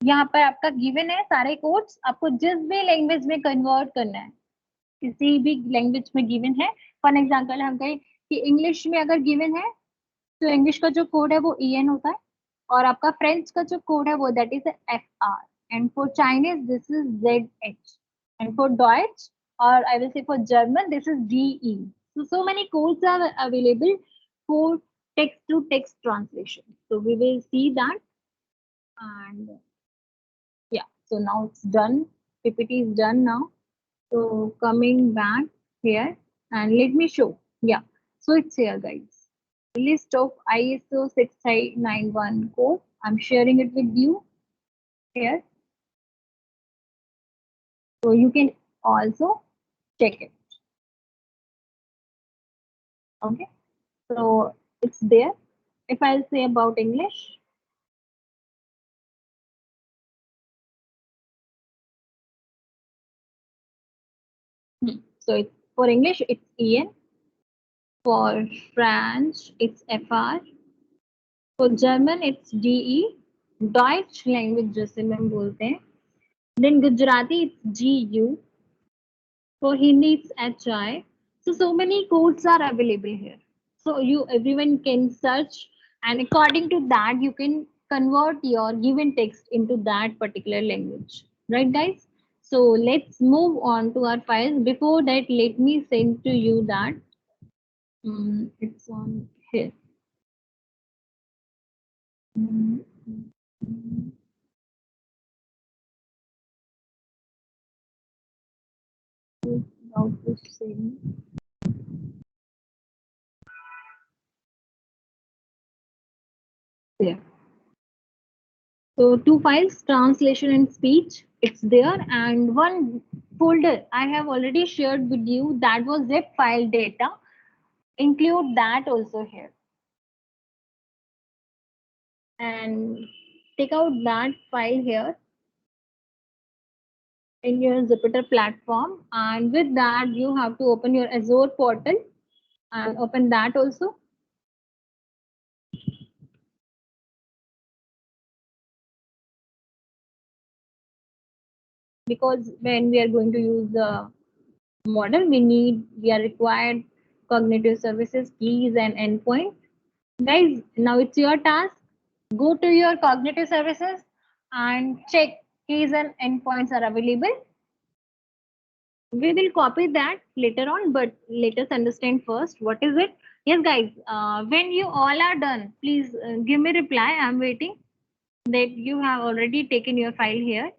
A: यहाँ पर आपका गिवन है सारे कोड्स. आपको जिस भी लैंग्वेज में कन्वर्ट करना है किसी भी लैंग्वेज में गिवन है. फॉर एग्जाम्पल हम कहें कि इंग्लिश में अगर गिवन है तो इंग्लिश का जो कोड है वो EN होता है और आपका फ्रेंच का जो कोड है वो that is FR and for Chinese this is ZH and for Deutsch और I will say for German this is DE. So many codes are available for text to text translation. So we will see that. And yeah, so now it's done. PPT is done now. So coming back here and let me show. Yeah, so it's here guys. List of ISO 6391 code. I'm sharing it with you here. So you can also check it. Okay. So it's there. If I'll say about English, so it's for English, it's EN. For French, it's FR. For German, it's DE. Deutsch language जैसे हम बोलते हैं. Then Gujarati, it's GU. For Hindi, it's HI. So many codes are available here. So everyone can search, and according to that, you can convert your given text into that particular language. Right, guys? So let's move on to our files. Before that, let me send to you that it's on here. Mm, About to send there. So two files, translation and speech, it's there, and one folder I have already shared with you, that was zip file data. Include that also here, and take out that file here in your Jupyter platform, and with that you have to open your Azure portal and open that also. Because when we are going to use the model, we are required cognitive services, keys and endpoint. Guys, now it's your task. Go to your cognitive services and check keys and endpoints are available. We will copy that later on, but let us understand first what is it. Yes, guys, when you all are done, please give me reply. I'm waiting that you have already taken your file here.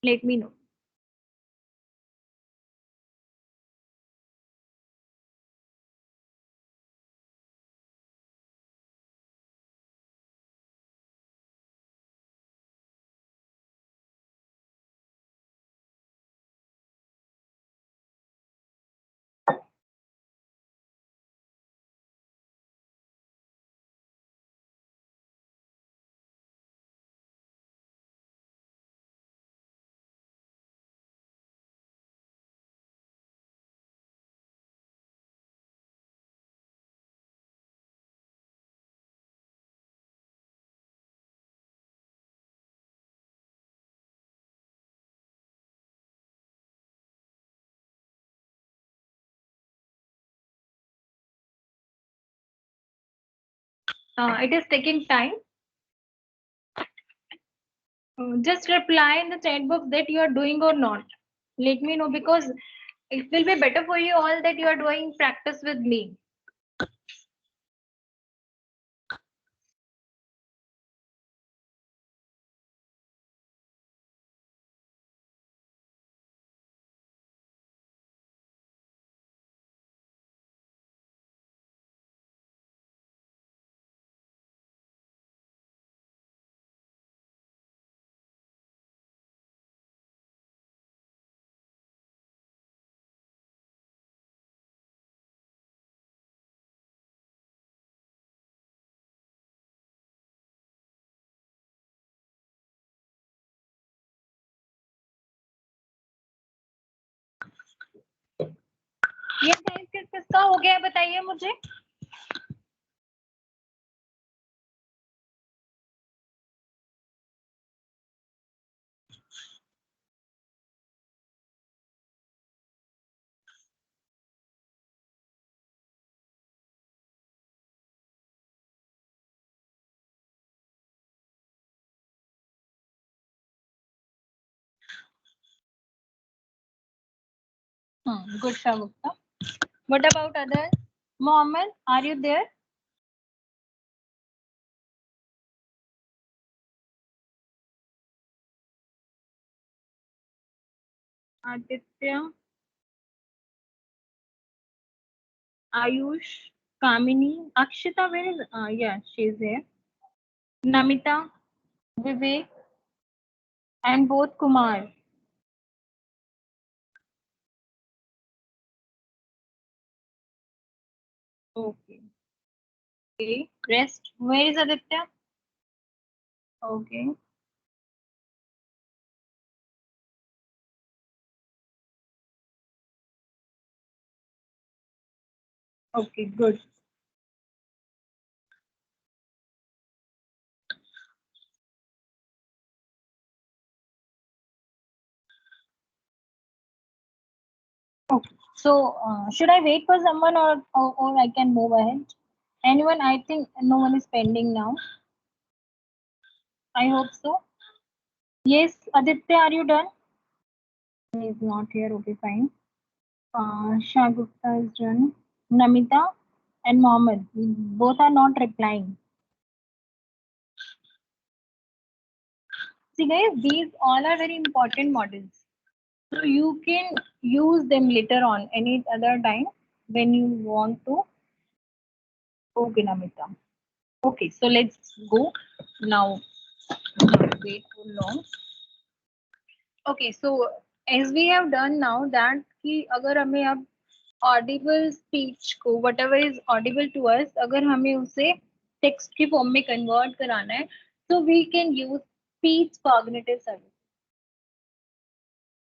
A: Let me know. It is taking time. Just reply in the chat box that you are doing or not. Let me know, because it will be better for you all that you are doing practice with me. ये guys किसका हो गया बताइए मुझे. Good, Shavukta. What about others? Mohammed, are you there? Aditya, Ayush, Kamini, Akshita, where is? Yeah, she's here. Namita, Vivek, and both Kumar. Okay. Okay. Rest. Where is Aditya? Okay. Okay, good. Okay. So, should I wait for someone, or I can move ahead? Anyone? I think no one is pending now. I hope so. Yes, Aditya, are you done? He is not here. Okay, fine. Shah Gupta is done. Namita and Mohammed, both are not replying. See, guys, these all are very important models. So you can use them later on any other time when you want to. Okay, Namita. Okay, so let's go now. Not wait too long. Okay, so as we have done now that कि अगर हमें अब audible speech को whatever is audible to us अगर हमें उसे text की form में convert कराना है so we can use speech cognitive service.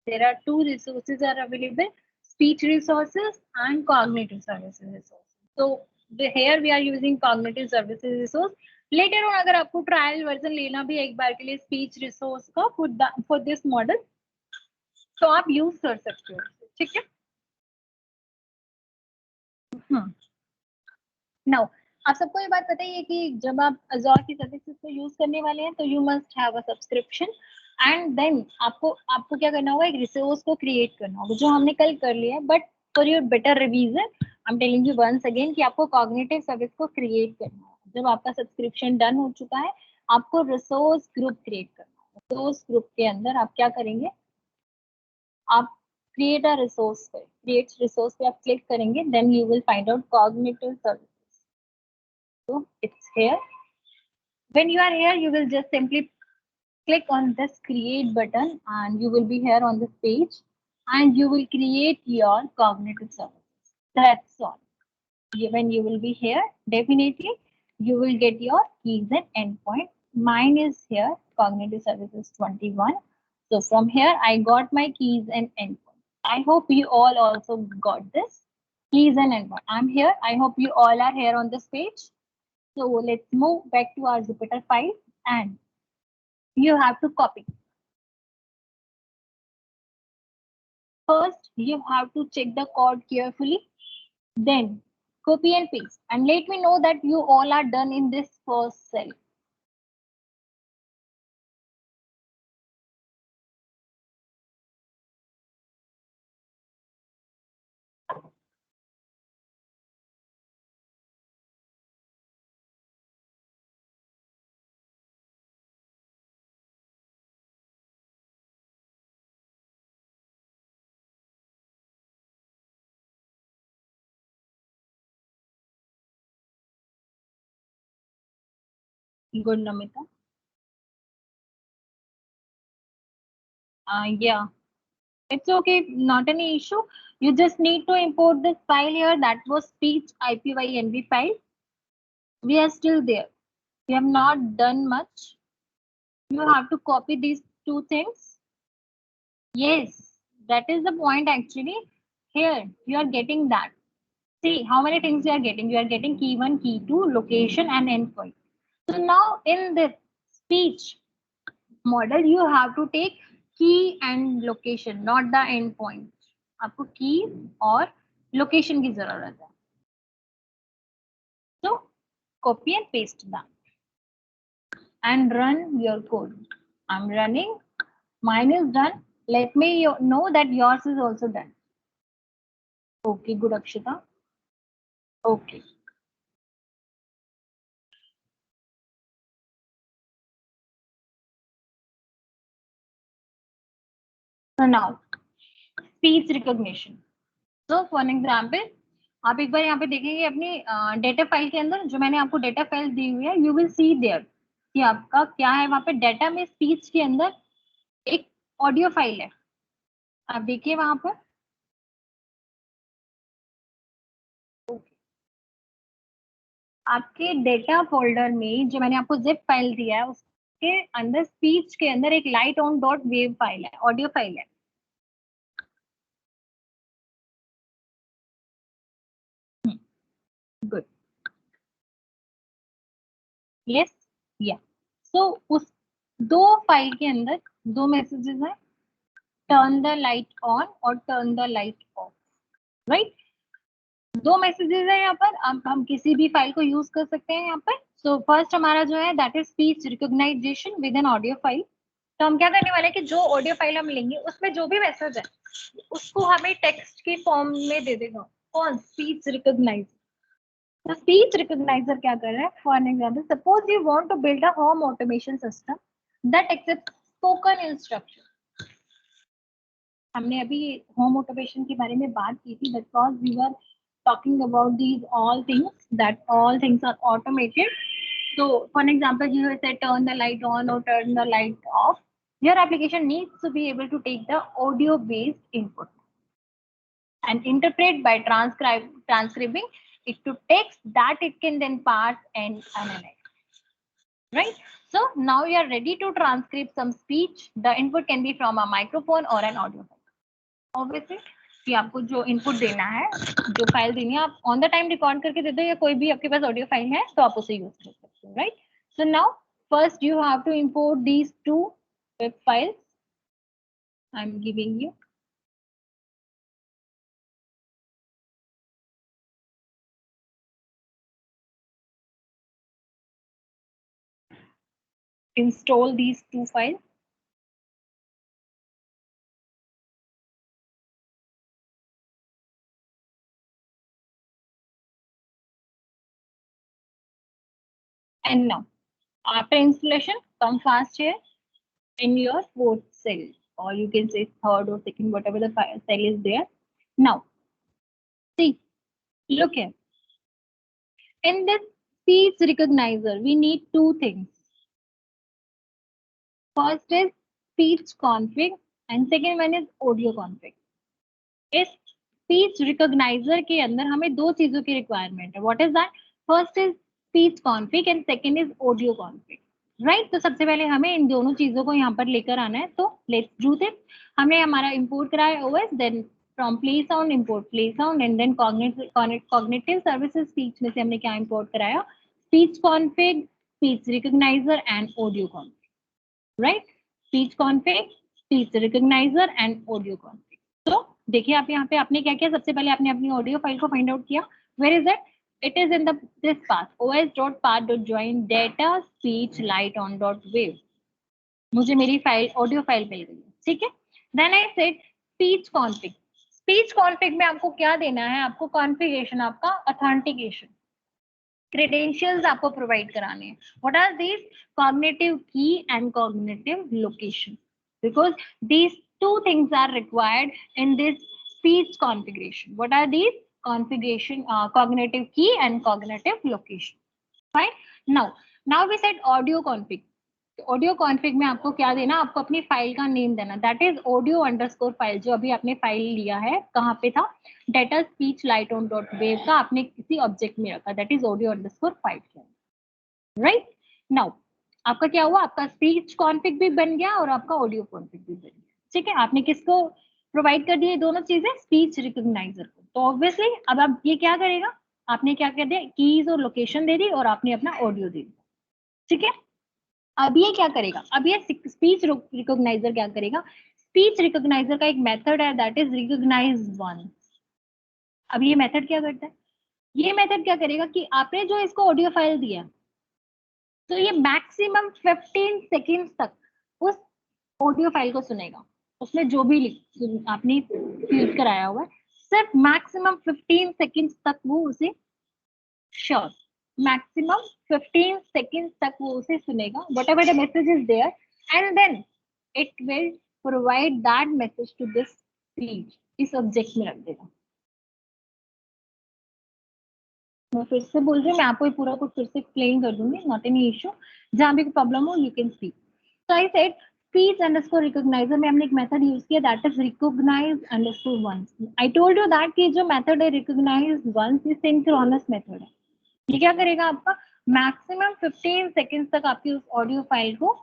A: There are two resources are available, speech resources and cognitive services resources. So here we are using cognitive services resource. Later on अगर आपको trial version लेना भी एक बार के लिए speech resource का for this model तो आप use कर सकते हो, ठीक है? Now आप सबको ये बात पता ही है कि जब आप Azure की सर्विसेज को यूज करने वाले हैं तो you must have a subscription and then आपको क्या करना होगा, एक रिसोर्स को क्रिएट करना होगा जो हमने कल कर लिया है. But for your better revision I am telling you once again कि आपको कॉग्निटिव सर्विस को क्रिएट करना है. जब आपका सब्सक्रिप्शन डन हो चुका है आपको रिसोर्स ग्रुप क्रिएट करना है. रिसोर्स ग्रुप के अंदर आप क्या करेंगे, आप क्रिएट अ रिसोर्स पे, क्रिएट रिसोर्स पे आप क्लिक करेंगे, then you will find out cognitive service. So it's here. When you are here, you will just simply click on this create button and you will be here on this page and you will create your cognitive services. That's all. When you will be here, definitely you will get your keys and endpoint. Mine is here, cognitive services 21. So from here, I got my keys and endpoint. I hope you all also got this keys and endpoint. I'm here. I hope you all are here on this page. So let's move back to our Jupyter file and you have to copy. First, you have to check the code carefully. Then copy and paste and let me know that you all are done in this first cell. Good, Namita. Yeah, it's okay. Not any issue. You just need to import this file here. That was speech IPYNV file. We are still there. We have not done much. You have to copy these two things. Yes, that is the point actually. Here, you are getting that. See how many things you are getting. You are getting key 1, key 2, location and endpoint. So now in this speech model, you have to take key and location, not the endpoint. आपको key और location की जरूरत है. So copy and paste that and run your code. I'm running. Mine is done. Let me know that yours is also done. Okay, good, Akshita. Okay. So now, speech recognition. So for an example, आप एक बार यहाँ पे देखेंगे अपनी data file के अंदर जो मैंने आपको डेटा फाइल दी हुई है, यू विल सी देयर कि आपका क्या है वहाँ पे डेटा में स्पीच के अंदर एक ऑडियो फाइल है. आप देखिए वहां पर. आपके डेटा फोल्डर में जो मैंने आपको जिप फाइल दिया है उसके अंदर स्पीच के अंदर एक light on dot wave file है, ऑडियो फाइल है. गुड. यस. या. सो उस दो फाइल के अंदर दो मैसेजेस हैं, टर्न द लाइट ऑन और turn the light of, right. दो मैसेजेस है यहाँ पर, हम किसी भी फाइल को यूज कर सकते हैं यहाँ पर। सो फर्स्ट हमारा जो है that is speech recognization with an audio file. तो हम क्या करने वाले हैं कि जो ऑडियो फाइल हम लेंगे उसमें जो भी मैसेज है उसको हमें टेक्स्ट के फॉर्म में दे देगा। कौन? Speech recognize. तो स्पीच रिकॉग्नाइजर क्या कर रहा है? For an example, suppose you want to build a home automation system that accept spoken instruction. हमने अभी होम ऑटोमेशन के बारे में बात की थी, because we were talking about these all things, that all things are automated. So for an example, you have said turn the light on or turn the light off. Your application needs to be able to take the audio based input and interpret by transcribing it to text that it can then parse and analyze, right? So now you are ready to transcribe some speech. The input can be from a microphone or an audio file. Obviously कि आपको जो input देना है, जो file देनी है, आप on the time record करके दे दो, या कोई भी आपके पास ऑडियो फाइल है तो आप उसे यूज कर सकते हो, right? So now first you have to import these two web files I am giving you. Install these two files. And now, after installation, come fast here in your fourth cell, or you can say third or second, whatever the cell is there. Now, see, look here. In this speech recognizer, we need two things. First is speech config and second one is audio config. इस speech recogniser के अंदर हमें दो चीजों की requirement है. What is that? First is speech config and second is audio config, right? तो सबसे पहले हमें इन दोनों चीजों को यहाँ पर लेकर आना है. तो लेट्स डू दिस. हमने हमारा इंपोर्ट कराया OS, then from play sound import play sound, and then cognitive services speech में से हमने क्या इंपोर्ट कराया? Speech config, speech recognizer and audio config, right? Speech config, speech recognizer and audio config. तो देखिए आप यहाँ पे आपने क्या किया? सबसे पहले आपने अपनी ऑडियो फाइल को फाइंड आउट किया. Where is it? It is in the this path os.path.join data speech light on .wave. मुझे मेरी फाइल ऑडियो फाइल मिल गई है, ठीक है? Then I said speech config. Speech config में आपको क्या देना है? आपको कॉन्फ़िगरेशन, आपका ऑथेंटिकेशन, क्रेडेंशियल्स आपको प्रोवाइड कराने हैं. What are these? Cognitive key and cognitive location, because these two things are required in this speech configuration. What are these? Configuration, cognitive key and cognitive location. Fine. Now we said audio config. Audio config में आपको क्या देना? आपको अपनी file का name देना. That is audio underscore file. जो अभी आपने फाइल लिया है, कहाँ पे था? Data speech light on dot wave का आपने किसी ऑब्जेक्ट में रखा. That is audio underscore file, right? Now आपका क्या हुआ? आपका स्पीच कॉन्फिग भी बन गया और आपका ऑडियो कॉन्फिग भी बन गया, ठीक है? आपने किसको प्रोवाइड कर दिए दोनों चीजें? स्पीच रिकॉग्नाइजर को. तो ऑब्वियसली अब आप ये क्या करेगा? आपने क्या कर दिया? कीज और लोकेशन दे दी और आपने अपना ऑडियो दे दिया, ठीक है? अब ये क्या करेगा? अब ये स्पीच रिकॉग्नाइजर क्या करेगा? स्पीच रिकॉग्नाइजर का एक मेथड है दैट इज रिकॉग्नाइज वन. अब ये मेथड क्या करता है? ये मेथड क्या करेगा कि आपने जो इसको ऑडियो फाइल दिया, तो ये मैक्सिमम 15 सेकेंड्स तक उस ऑडियो फाइल को सुनेगा. उसमें जो भी आपने फीड कराया हुआ है, सिर्फ मैक्सिमम 15 सेकेंड्स तक वो उसे, श्योर, मैक्सिमम 15 सेकेंड्स तक वो उसे सुनेगा. Whatever the message is there, and then it will provide that message to this speech. इस ऑब्जेक्ट में रख देगा. मैं फिर से बोल रही हूँ, मैं आपको ये पूरा कुछ फिर से एक्सप्लेन कर दूंगी, नॉट एनी इशू. जहां भी कोई प्रॉब्लम हो you can speak. So I said speech underscore recognizer में हमने एक मेथड यूज किया that is recognize underscore once. I told you that कि जो मेथड है recognize once, ये सिंक्रोनस मेथड है. ये क्या करेगा? आपका मैक्सिमम 15 सेकेंड्स तक आपकी उस ऑडियो फाइल को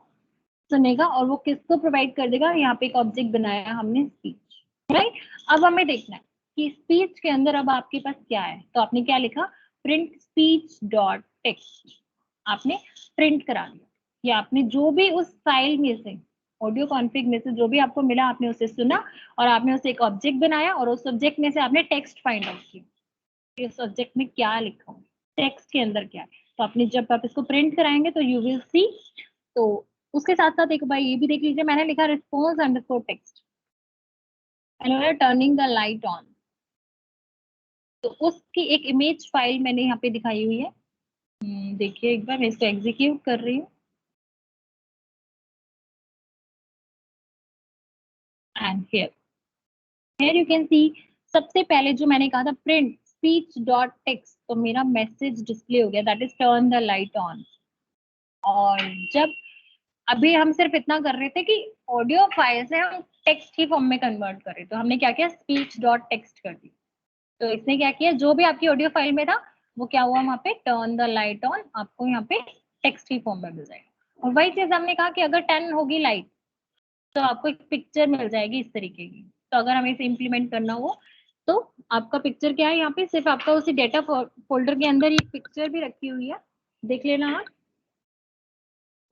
A: सुनेगा और वो किसको प्रोवाइड कर देगा? यहाँ पे एक ऑब्जेक्ट बनाया हमने, स्पीच, राइट? अब हमें देखना है कि स्पीच के अंदर अब आपके पास क्या है. तो आपने क्या लिखा? Print speech dot text. आपने प्रिंट करा दिया. या आपने जो भी उस फाइल में से, ऑडियो कॉन्फिग में से जो भी आपको मिला, आपने उसे सुना और आपने उसे एक ऑब्जेक्ट बनाया और उस ऑब्जेक्ट में से आपने टेक्स्ट फाइंड आउट किया. कि सब्जेक्ट में क्या लिखा हो, टेक्स्ट के अंदर क्या है। तो आपने जब आप इसको प्रिंट कराएंगे तो यू विल सी। तो उसके साथ साथ एक बार ये भी देख लीजिए, मैंने लिखा response underscore text and turning the light on. तो उसकी एक इमेज फाइल मैंने यहाँ पे दिखाई हुई है। देखिए एक बार मैं इसको एग्जीक्यूट कर रही हूँ एंड हियर यू कैन सी। सबसे पहले जो मैंने कहा था प्रिंट स्पीच डॉट टेक्स्ट, तो मेरा मैसेज डिस्प्ले हो गया, that is turn the light on. और जब अभी हम सिर्फ इतना कर रहे थे कि ऑडियो फाइल से हम टेक्स्ट की फॉर्म में कन्वर्ट कर रहे, तो हमने क्या किया, स्पीच डॉट टेक्स्ट कर दी। तो इसने क्या किया, जो भी आपकी ऑडियो फाइल में था वो क्या हुआ, वहां पे टर्न द लाइट ऑन आपको यहाँ पे टेक्स्ट की फॉर्म में मिल जाएगा। और वही चीज हमने कहा कि अगर 10 होगी लाइट तो आपको एक पिक्चर मिल जाएगी इस तरीके की। तो अगर हमें इसे इम्प्लीमेंट करना हो तो आपका पिक्चर क्या है, यहाँ पे सिर्फ आपका उसी डेटा फोल्डर के अंदर एक पिक्चर भी रखी हुई है, देख लेना आप।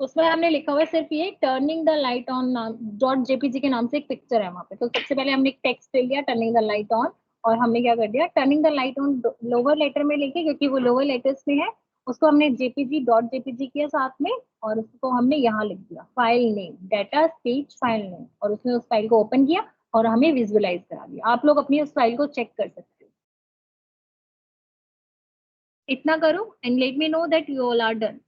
A: उसमें हमने लिखा हुआ है सिर्फ ये turning the light on dot JPG के नाम से एक पिक्चर है वहां पे। तो सबसे पहले हमने एक टेक्स्ट ले लिया टर्निंग द लाइट ऑन, और हमने क्या कर दिया, turning the light on lower letter में लेके, क्योंकि वो लोअर लेटर्स में है, उसको हमने जेपीजी डॉट जेपीजी किया साथ में, और उसको हमने यहाँ लिख दिया file name data speech file name, और उसने उस फाइल को ओपन किया और हमें विजुअलाइज करा दिया। आप लोग अपनी उस फाइल को चेक कर सकते हो। इतना करो and let me know that you all are done.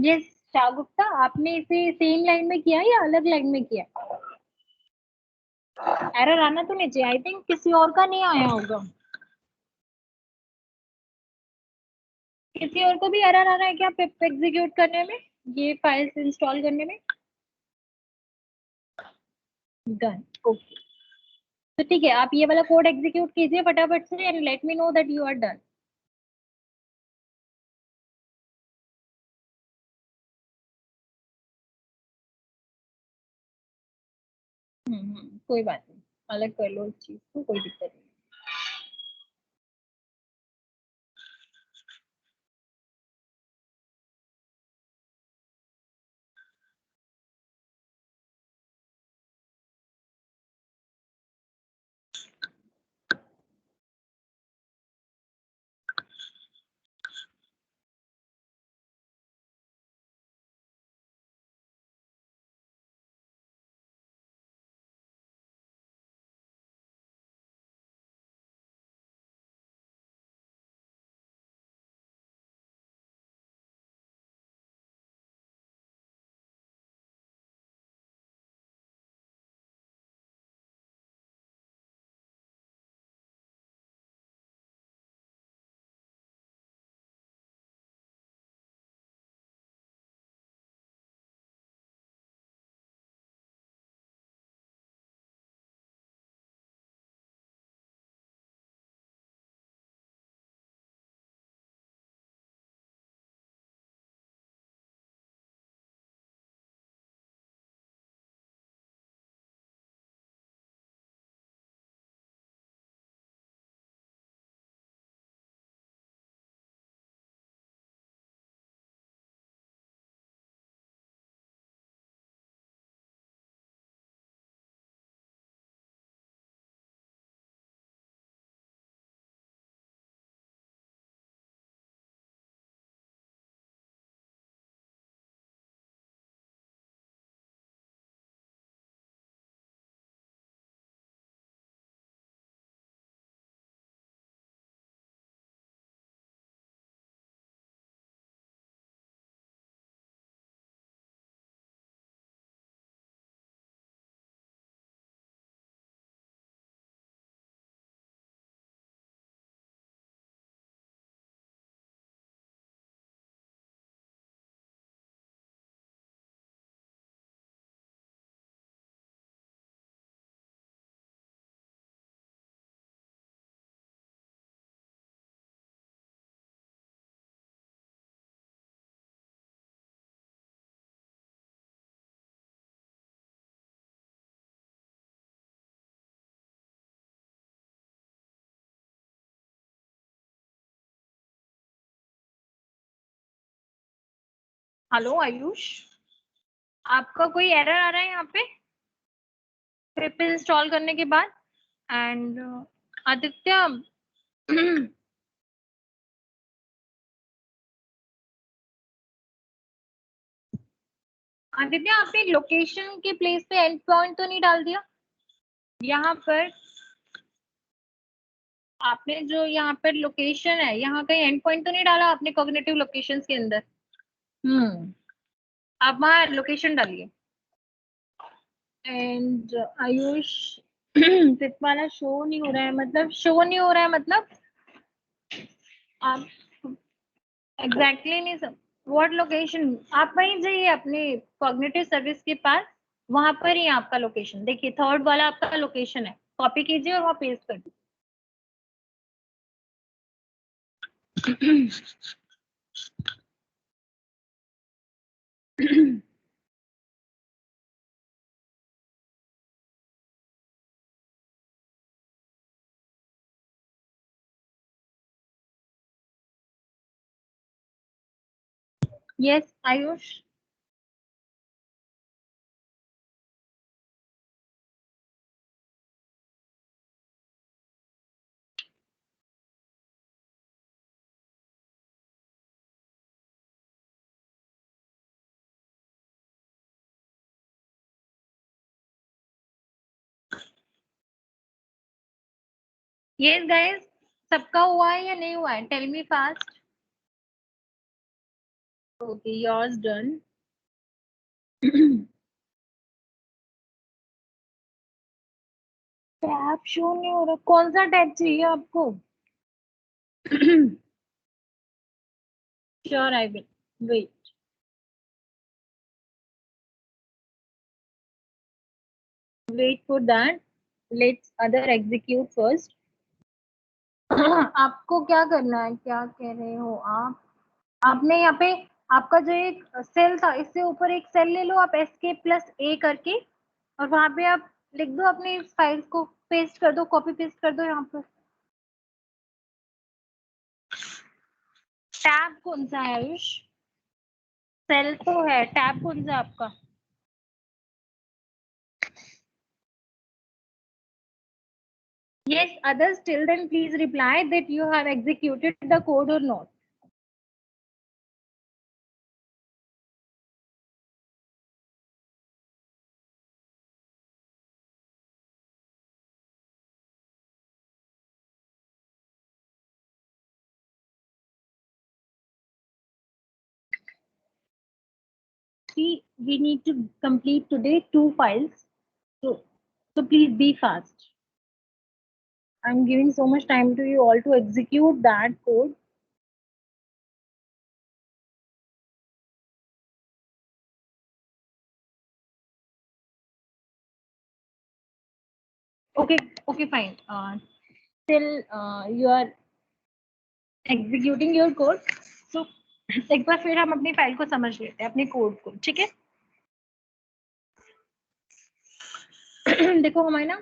A: Yes Shah Gupta, आपने इसे सेम लाइन में किया या अलग लाइन में किया? एरर आना तो नहीं चाहिए, आई थिंक किसी और का नहीं आया होगा। किसी और को भी एरर आ रहा है क्या पिप एग्जीक्यूट करने में, ये फाइल्स इंस्टॉल करने में? Done, okay. तो ठीक है, आप ये वाला कोड एग्जीक्यूट कीजिए फटाफट से and let me know that you are done. कोई बात नहीं, अलग कर लो इस चीज को, कोई दिक्कत नहीं। हेलो आयुष, आपका कोई एरर आ रहा है यहाँ पे पिप इंस्टॉल करने के बाद? एंड आदित्य आदित्य, आपने लोकेशन के प्लेस पे एंड पॉइंट तो नहीं डाल दिया? यहाँ पर आपने जो यहाँ पर लोकेशन है, यहाँ कहीं एंड पॉइंट तो नहीं डाला आपने कॉग्निटिव लोकेशंस के अंदर? आप वहाँ लोकेशन डालिए। एंड आयुष पिप वाला शो नहीं हो रहा है, मतलब शो नहीं हो रहा है, मतलब आप एग्जैक्टली नहीं सब व्हाट लोकेशन? आप वहीं जाइए अपने कॉग्निटिव सर्विस के पास, वहां पर ही आपका लोकेशन देखिए, थर्ड वाला आपका लोकेशन है, कॉपी कीजिए और वहां पेस्ट कर दीजिए। यस आयुष, यस गाइस, सबका हुआ है या नहीं हुआ है? Tell me fast. Okay, yours done. Tab show नहीं हो रहा, कौन सा टैब चाहिए आपको? Sure I will wait. Wait for that, let's other execute first. आपको क्या करना है, क्या कह रहे हो आप? आपने यहाँ पे आपका जो एक सेल था, इससे ऊपर एक सेल ले लो आप, SK+A करके, और वहां पे आप लिख दो अपनी फाइल्स को, पेस्ट कर दो, कॉपी पेस्ट कर दो यहाँ पर। टैब कौन सा है आयुष? सेल तो है, टैब कौन सा है आपका? Yes, others, till then please reply that you have executed the code or not. See, we need to complete today 2 files. So please be fast. I'm giving so much time to you all to execute that code. Okay, okay, fine. Till you are executing your code, so एक बार फिर हम अपनी file को समझ लेते हैं, अपने code को, ठीक है? देखो हमारे ना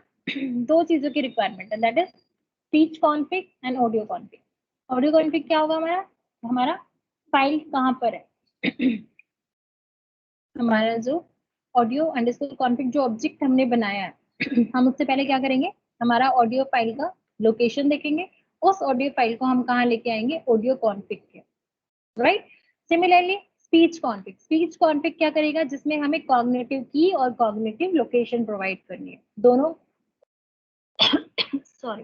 A: दो चीजों की रिक्वायरमेंट है, that is speech config and audio config. Audio config क्या होगा हमारा? हमारा फाइल कहाँ पर है? हमारा जो ऑडियो अंडरस्कोर कॉन्फिग जो ऑब्जेक्ट हमने बनाया है, हम उससे पहले क्या करेंगे, हमारा ऑडियो फाइल का लोकेशन देखेंगे, उस ऑडियो फाइल को हम कहाँ लेके आएंगे? ऑडियो कॉन्फिग के, राइट? सिमिलरली स्पीच कॉन्फिग क्या करेगा? जिसमें हमें कॉग्निटिव की और कॉग्निटिव लोकेशन प्रोवाइड करनी है। दोनों सॉरी,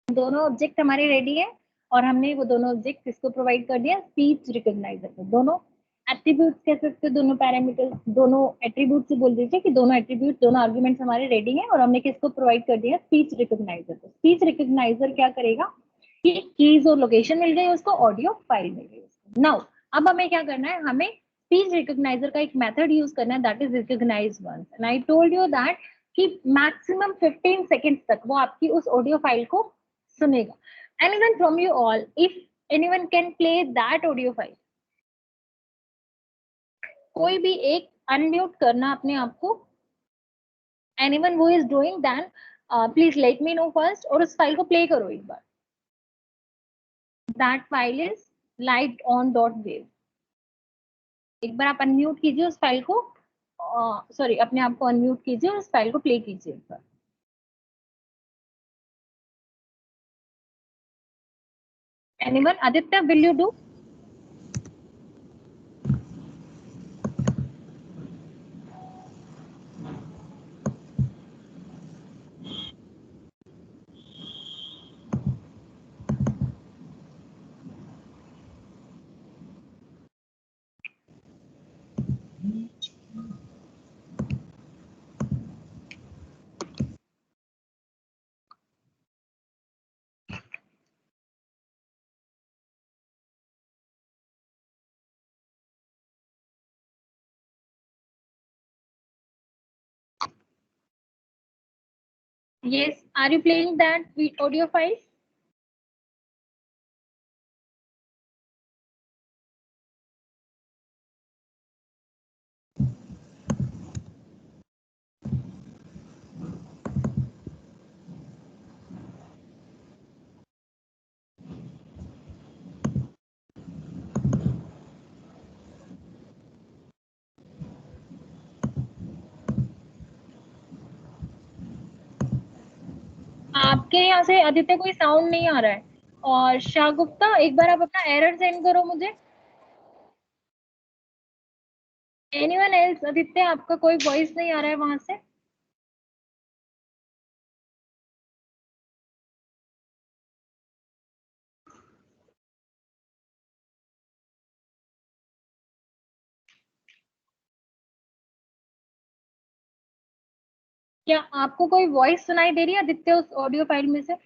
A: दोनों ऑब्जेक्ट हमारे रेडी है, और हमने वो दोनों ऑब्जेक्ट किसको प्रोवाइड कर दिया? स्पीच रिकॉग्नाइजर को। दोनों एट्रीब्यूट्स कह सकते हैं, दोनों पैरामीटर्स, दोनों एट्रीब्यूट से बोल दीजिए कि दोनों एट्रीब्यूट, दोनों आर्ग्यूमेंट्स हमारे रेडी हैं, और हमने किसको प्रोवाइड कर दिया? स्पीच रिकॉग्नाइजर को। स्पीच रिकॉग्नाइजर क्या करेगा कि कीज और लोकेशन मिल गई उसको, ऑडियो फाइल मिल गई उसको। नाउ अब हमें क्या करना है? हमें स्पीच रिकॉग्नाइजर का एक मेथड यूज करना है, that is recognize once. And I told you that कि मैक्सिमम 15 सेकेंड्स तक वो आपकी उस ऑडियो फाइल को सुनेगा। Anyone from you all, if anyone can play that audio file, कोई भी एक अनम्यूट करना अपने आप को। Anyone who is doing that, please let me know first, और उस फाइल को प्ले करो एक बार। That file is light on dot wave. एक बार आप अनम्यूट कीजिए उस फाइल को, सॉरी अपने आप को अनम्यूट कीजिए और उस फाइल को प्ले कीजिए एक बार। Anyone? Aditya, will you do? Yes, are you playing that audio file? आपके यहाँ से आदित्य कोई साउंड नहीं आ रहा है। और शाह गुप्ता, एक बार आप अपना एरर सेंड करो मुझे। Anyone else? आदित्य, आपका कोई वॉइस नहीं आ रहा है वहां से। क्या आपको कोई वॉइस सुनाई दे रही है आदित्य उस ऑडियो फाइल में से?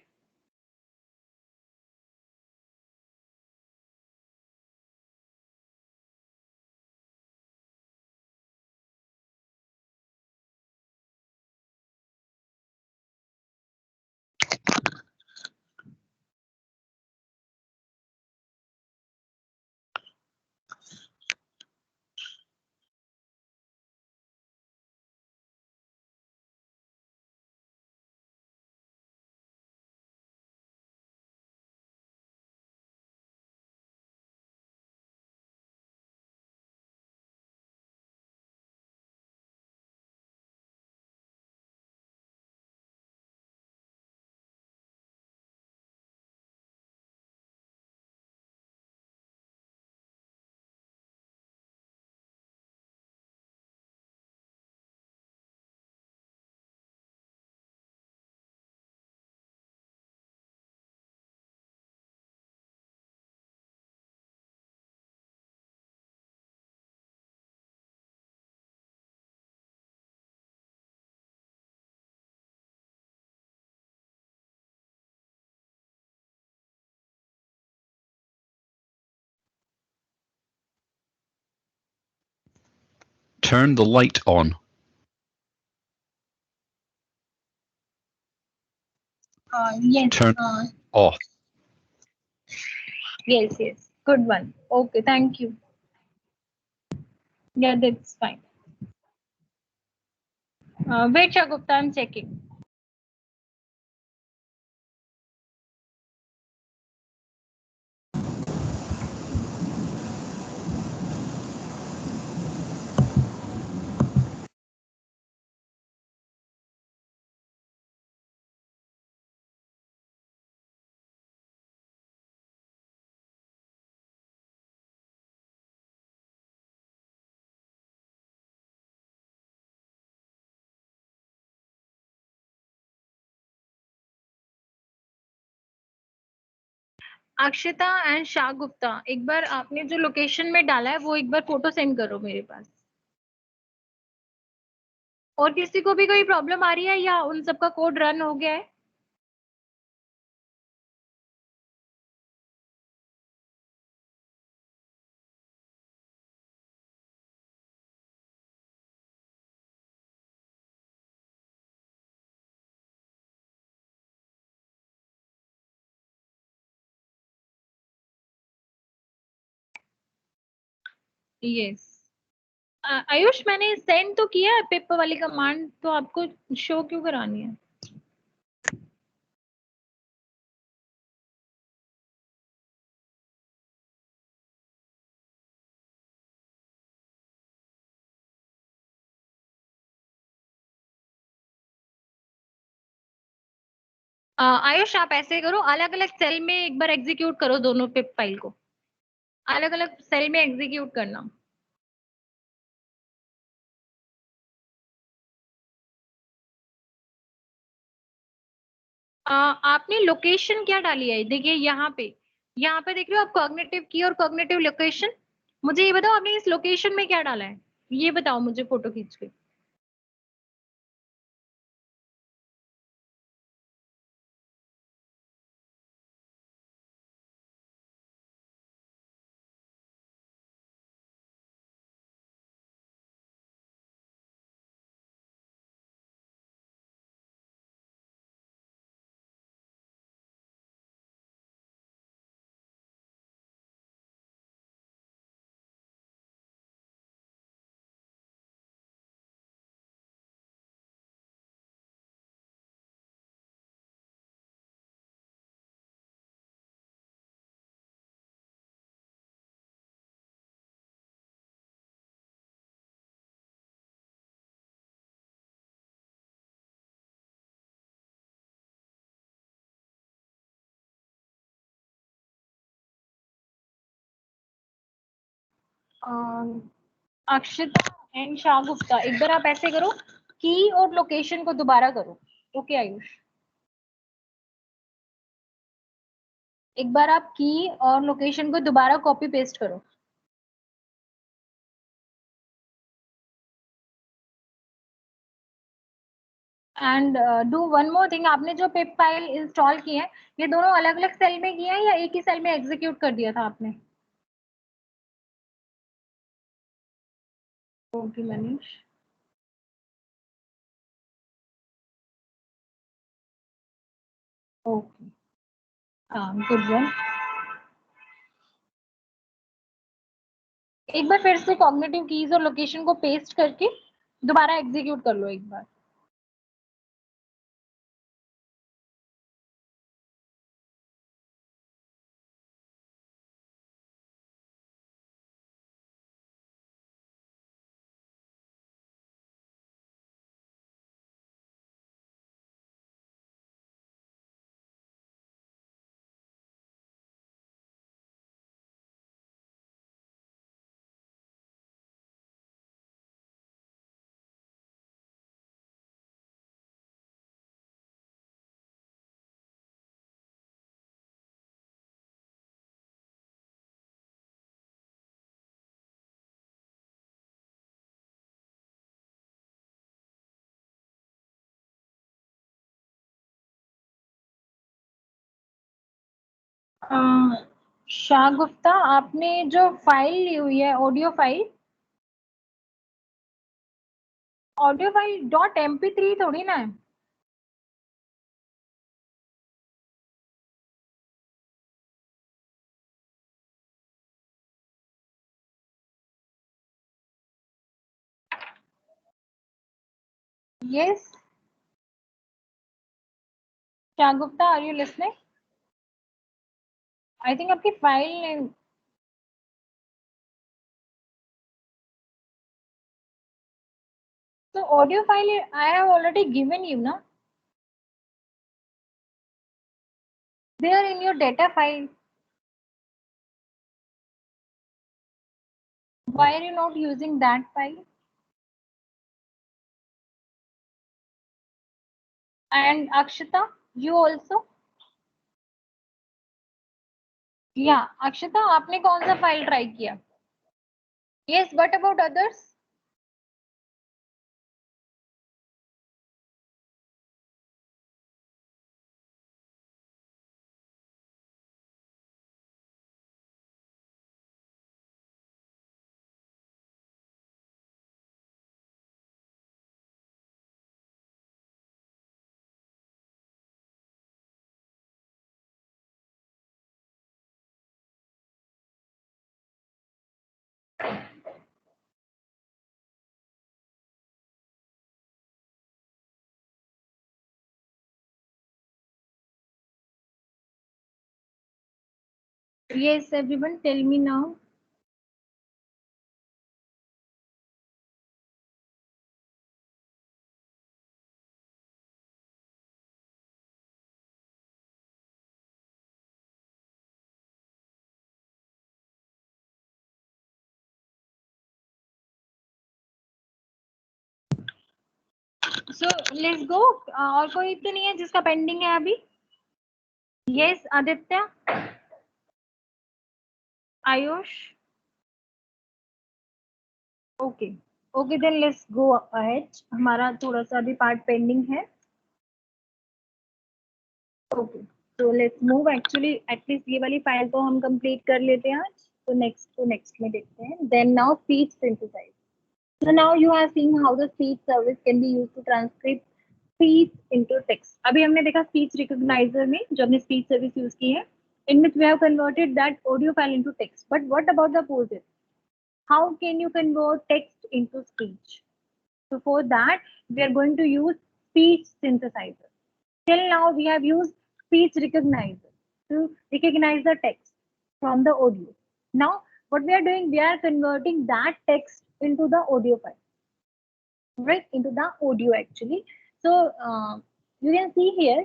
B: Turn the light on.
A: Yes.
B: Turn off.
A: Yes, yes. Good one. Okay, thank you. Yeah, that's fine. Wait, Shah Gupta, I'm checking. Akshita and Shah Gupta, एक बार आपने जो लोकेशन में डाला है वो एक बार फोटो सेंड करो मेरे पास। और किसी को भी कोई प्रॉब्लम आ रही है या उन सबका कोड रन हो गया है? यस। आयुष, मैंने सेंड तो किया है पेपर वाली कमांड, तो आपको शो क्यों करानी है? आयुष आप ऐसे करो, अलग अलग सेल में एक बार एग्जीक्यूट करो दोनों पिप फाइल को, अलग अलग सेल में एग्जीक्यूट करना। आपने लोकेशन क्या डाली है? देखिए यहाँ पे देख रहे हो आप, कॉग्निटिव की और कॉग्निटिव लोकेशन। मुझे ये बताओ आपने इस लोकेशन में क्या डाला है, ये बताओ मुझे फोटो खींच के। अक्षिता एंड शाह गुप्ता, एक बार आप ऐसे करो, की और लोकेशन को दोबारा करो। ओके आयुष, एक बार आप की और लोकेशन को दोबारा कॉपी पेस्ट करो। And do one more thing, आपने जो पिप फाइल इंस्टॉल की है, ये दोनों अलग अलग सेल में किया है या एक ही सेल में एग्जीक्यूट कर दिया था आपने? ओके मनीष, ओके, हाँ गुड वन। एक बार फिर से कॉग्निटिव कीज और लोकेशन को पेस्ट करके दोबारा एग्जीक्यूट कर लो एक बार। शाह गुप्ता, आपने जो फाइल ली हुई है ऑडियो फाइल डॉट MP3 थोड़ी ना है। Yes Shah Gupta, are you listening? I think आपकी फाइल, तो audio file I have already given you ना, they are in your data file, why are you not using that file? And Akshata, you also. Yeah Akshata, आपने कौन सा file try किया? Yes, what about others? Yes, everyone, tell me now. So let's go. और कोई तो नहीं है जिसका पेंडिंग है अभी? Yes Aditya, Ayush, okay okay, then let's go ahead. हमारा थोड़ा सा अभी पार्ट पेंडिंग है। ओके, तो लेट्स मूव। एक्चुअली एटलीस्ट ये वाली फाइल तो हम कंप्लीट कर लेते हैं आज, तो नेक्स्ट में देखते हैं। Then now speech synthesize. So now you have seen how the speech service can be used to transcribe speech into text. अभी हमने देखा speech recognizer में जो हमने speech service use की है, in which we have converted that audio file into text. But what about the opposite? How can you convert text into speech? So for that, we are going to use speech synthesizer. Till now, we have used speech recognizer to recognize the text from the audio. Now, what we are doing, we are converting that text into the audio file, right, into the audio actually. So you can see here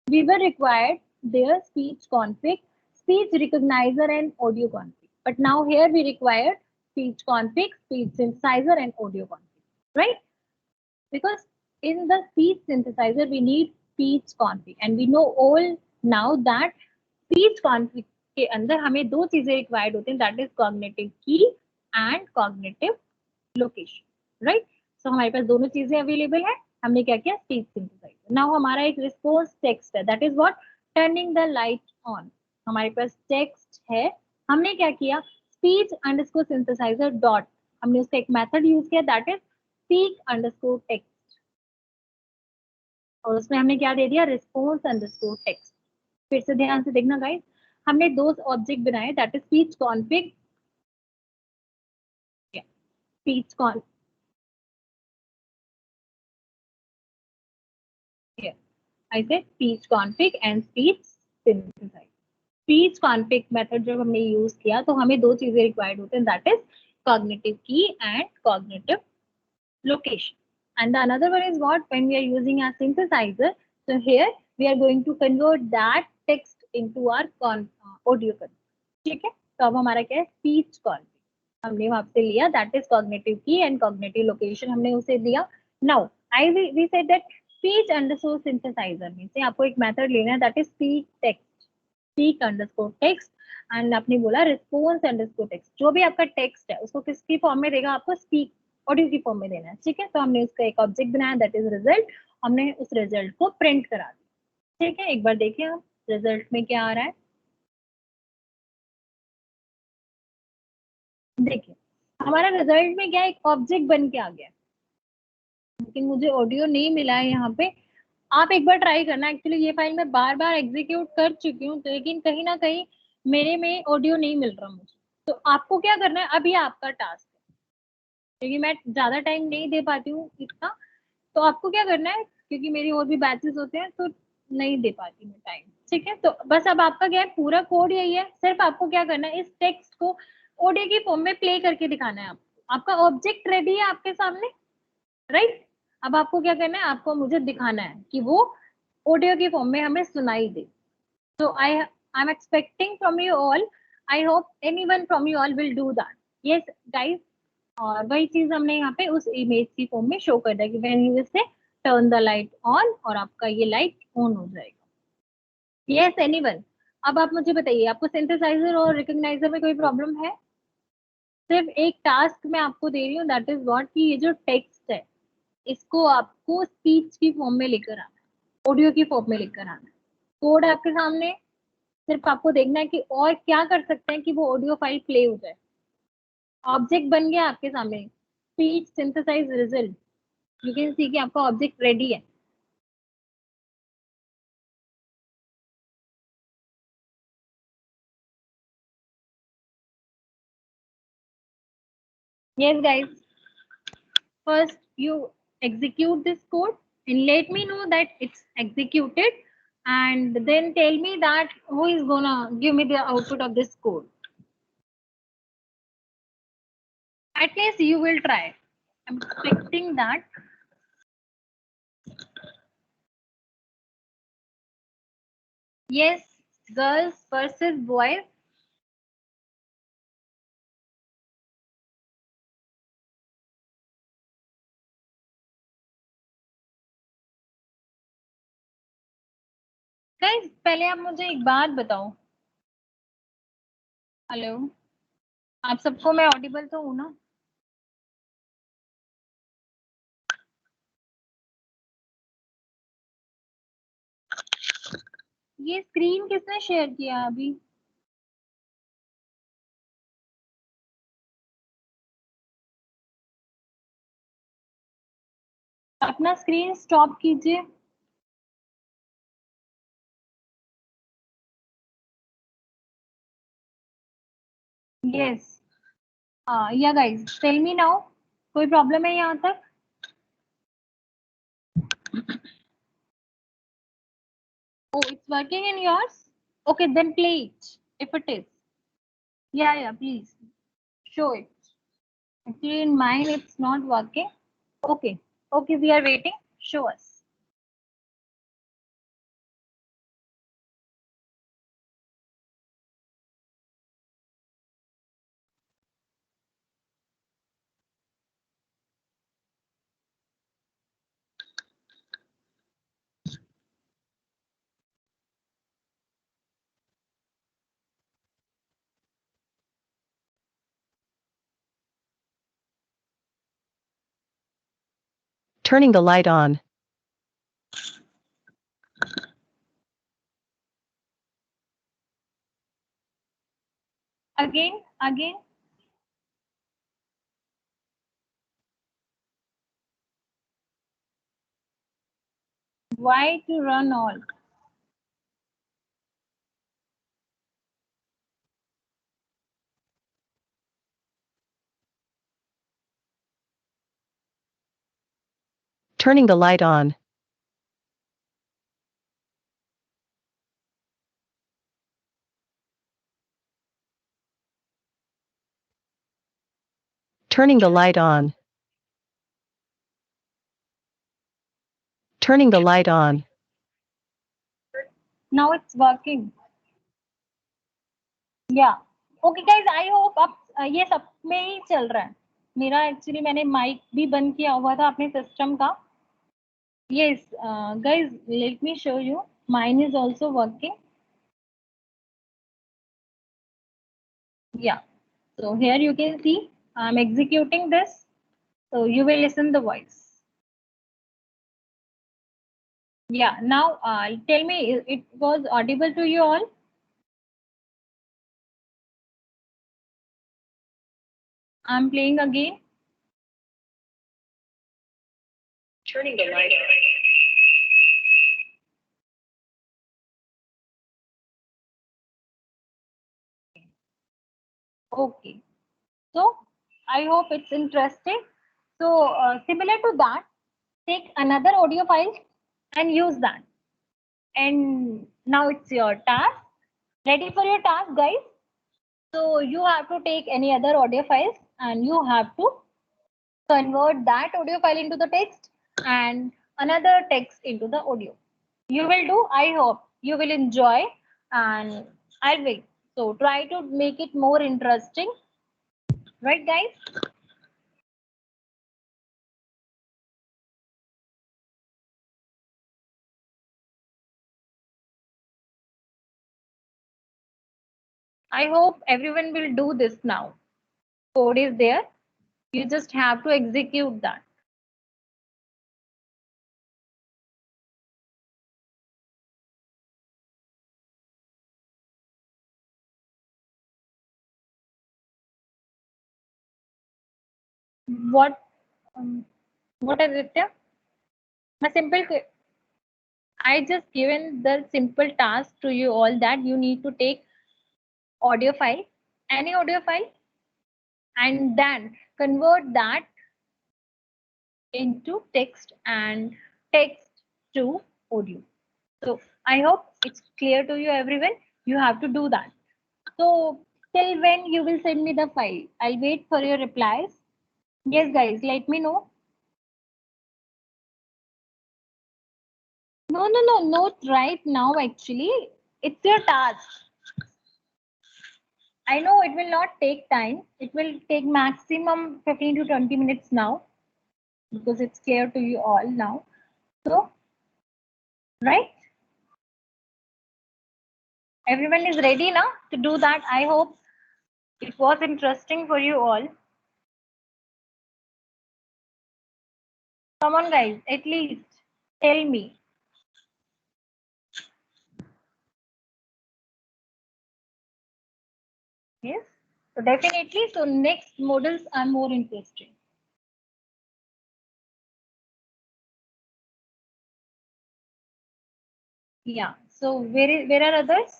A: we were required their speech config, speech recognizer and audio config, but now here we require speech config, speech synthesizer and audio config, right? Because in the speech synthesizer we need speech config and we know all now that speech config के अंदर हमें दो चीजें required होती हैं, that is cognitive key and cognitive location, right? सो हमारे पास दोनों चीजें अवेलेबल है। हमने क्या किया, स्पीच सिंथेसाइजर। नाउ हमारा एक रिस्पॉन्स टेक्स्ट है, that is what, turning the light on. हमारे पास टेक्स्ट है, हमने क्या किया, स्पीच अंडरस्कोर सिंथेसाइजर डॉट, हमने उसका एक मेथड यूज किया that is speak underscore text, और उसमें हमने क्या दे दिया, रिस्पॉन्स अंडरस्कोर टेक्स्ट। फिर से ध्यान से देखना गाइस, हमने दो ऑब्जेक्ट बनाए, that is speech config, speech con, I said speech config and speech synthesizer. Speech config method जब हमने यूज किया तो हमें दो चीजें रिक्वायर्ड होते हैं, that is cognitive key and cognitive location. And the another one is what, when we are using a synthesizer, so here we are going to convert that text into our audio content. ठीक है, तो अब हमारा क्या है, speech config हमने वहां से लिया, that is cognitive key and cognitive location हमने उसे दिया। Now I we said that speech underscore synthesizer में से आपको एक मेथड लेना है, that is speak text, speak underscore text, and आपने बोला रिस्पॉन्स अंडरस्कोर टेक्स्ट। जो भी आपका टेक्स्ट है उसको किसकी फॉर्म में देगा, आपको स्पीक ऑडियो की फॉर्म में देना है, ठीक है। तो हमने उसका एक ऑब्जेक्ट बनाया, दैट इज रिजल्ट, हमने उस रिजल्ट को प्रिंट करा दिया, ठीक है। एक बार देखिए हम रिजल्ट में क्या आ रहा है, देखिए हमारा रिजल्ट में क्या, एक ऑब्जेक्ट बन के आ गया, लेकिन मुझे ऑडियो नहीं मिला है यहाँ पे। आप एक बार ट्राई करना, एक्चुअली ये फाइल मैं बार बार एग्जीक्यूट कर चुकी हूँ, तो लेकिन कहीं ना कहीं मेरे में ऑडियो नहीं मिल रहा मुझे। तो आपको क्या करना है, अभी आपका टास्क है, क्योंकि मैं ज्यादा टाइम नहीं दे पाती हूँ इतना, तो आपको क्या करना है, क्योंकि मेरी और भी बैचेस होते हैं तो नहीं दे पाती मैं टाइम, ठीक है। तो बस अब आपका क्या है, पूरा कोड यही है, सिर्फ आपको क्या करना है, इस टेक्स्ट को ऑडियो की फॉर्म में प्ले करके दिखाना है आपको। आपका ऑब्जेक्ट रेडी है आपके सामने, राइट? अब आपको क्या करना है, आपको मुझे दिखाना है कि वो ऑडियो की फॉर्म में हमें सुनाई दे। So I'm expecting from you all. I hope anyone from you all will do that. Yes, guys. और वही चीज हमने यहाँ पे उस इमेज की फॉर्म में शो कर दिया कि व्हेन यू से टर्न द लाइट ऑन, और आपका ये लाइट ऑन हो जाएगा। Yes anyone? अब आप मुझे बताइए, आपको सिंथेसाइजर और रिकॉग्नाइजर में कोई प्रॉब्लम है? सिर्फ एक टास्क मैं आपको दे रही हूँ, दैट इज व्हाट, कि ये जो टेक्स्ट है इसको आपको स्पीच की फॉर्म में लेकर आना है, ऑडियो की फॉर्म में लेकर आना है। कोड आपके सामने, सिर्फ आपको देखना है कि और क्या कर सकते हैं कि वो ऑडियो फाइल प्ले हो जाए। ऑब्जेक्ट बन गया आपके सामने, speech synthesize result, you can see कि आपका ऑब्जेक्ट रेडी है। Yes guys, first you execute this code and let me know that it's executed, and then tell me that who is gonna give me the output of this code. At least you will try. I'm expecting that. Yes, girls versus boys. Guys पहले आप मुझे एक बात बताओ, hello, आप सबको मैं Audible तो हूँ ना? ये स्क्रीन किसने शेयर किया अभी? अपना स्क्रीन स्टॉप कीजिए। यस, या गाइस टेल मी नाउ, कोई प्रॉब्लम है यहाँ तक? Oh, it's working in yours? Okay, then play it if it is. Yeah, please show it. Actually, in mine it's not working. Okay, okay, we are waiting. Show us.
C: Turning the light on.
A: Again. Why to run all?
C: Turning the light on. Turning the light on. Turning the light on.
A: Now it's working. Yeah. Okay guys, I hope अब ये सब में ही चल रहा है। मेरा actually मैंने mic भी बंद किया हुआ था अपने सिस्टम का। Yes, guys, let me show you. Mine is also working. Yeah. So here you can see I'm executing this. So you will listen the voice. Yeah. Now tell me, it was audible to you all? I'm playing again.
C: Turning the light on.
A: Okay. So I hope it's interesting. So similar to that, take another audio file and use that. And now it's your task. Ready for your task, guys? So you have to take any other audio files and you have to convert that audio file into the text and another text into the audio. You will do, I hope you will enjoy, and I'll wait. So try to make it more interesting. Right, guys? I hope everyone will do this now. Code is there. You just have to execute that. What Aditya? A simple. I just given the simple task to you all that you need to take audio file, any audio file, and then convert that into text and text to audio. So I hope it's clear to you everyone. You have to do that. So till when you will send me the file? I'll wait for your replies. Yes, guys, let me know. No, not right now actually. It's your task. I know it will not take time. It will take maximum 15 to 20 minutes now because it's clear to you all now. So, right? Everyone is ready now to do that. I hope it was interesting for you all. Come on, guys, at least tell me. Yes. So definitely. So next models are more interesting. Yeah. So where are others?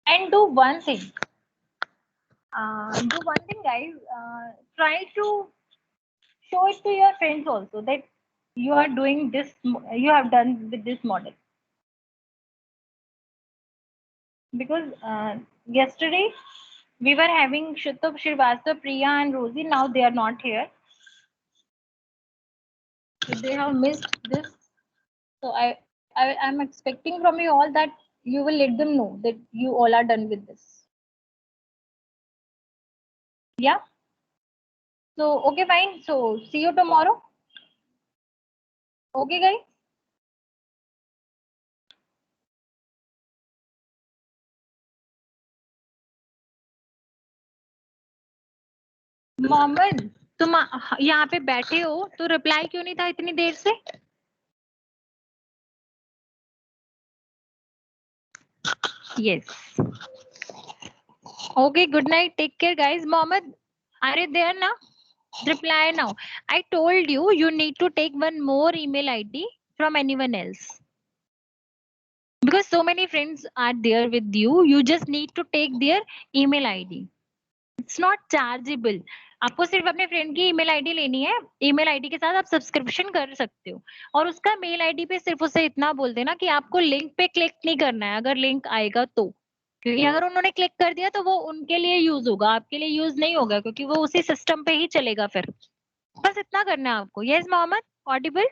A: And do one thing. Do one thing, guys. Try to show it to your friends also that you are doing this. You have done with this model. Because yesterday we were having Shutub, Shrivastava, Priya, and Rosie. Now they are not here. So they have missed this. So I'm expecting from you all that you will let them know that you all are done with this. Yeah. So okay, fine. So see you tomorrow. Okay, guys. Mohammad तुम यहाँ पे बैठे हो तो reply क्यों नहीं था इतनी देर से? Yes. Okay, good night. Take care, guys. Mohammed, are you there now? Reply now. I told you you need to take one more email ID from anyone else. Because so many friends are there with you. You just need to take their email ID. It's not chargeable. आपको सिर्फ अपने friend की email ID लेनी है. Email ID के साथ आप subscription कर सकते हो और उसका मेल आईडी पे सिर्फ उसे इतना बोल देना कि आपको लिंक पे क्लिक नहीं करना है अगर लिंक आएगा तो, क्योंकि अगर उन्होंने क्लिक कर दिया तो वो उनके लिए यूज होगा, आपके लिए यूज नहीं होगा क्योंकि वो उसी सिस्टम पे ही चलेगा फिर. बस इतना करना है आपको. Yes Mohammad, audible?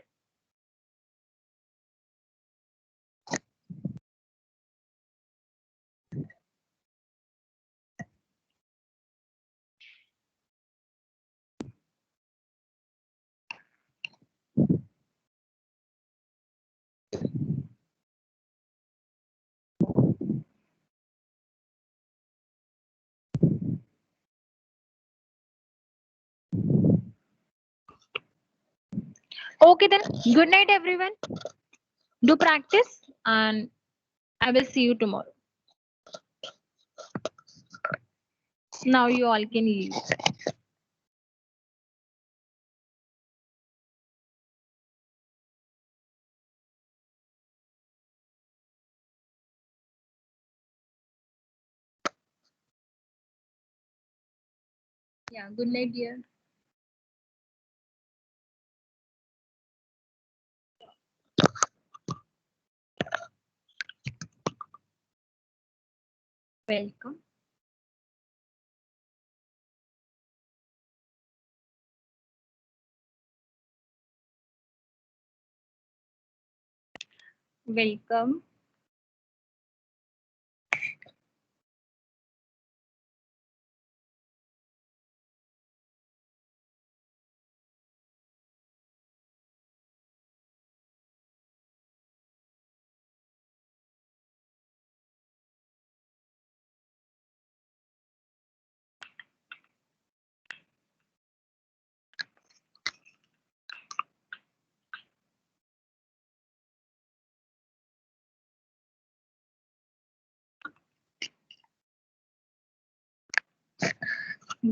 A: Okay then, good night everyone. Do practice and I will see you tomorrow. Now you all can leave. Yeah, good night dear. Welcome. Welcome.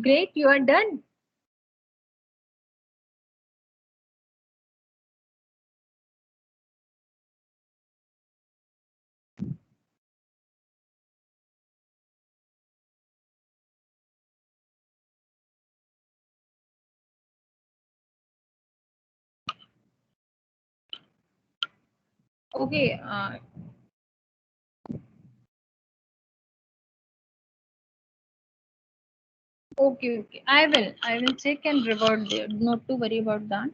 A: Great, you are done. Okay. Okay. I will check and revert there. Not to worry about that.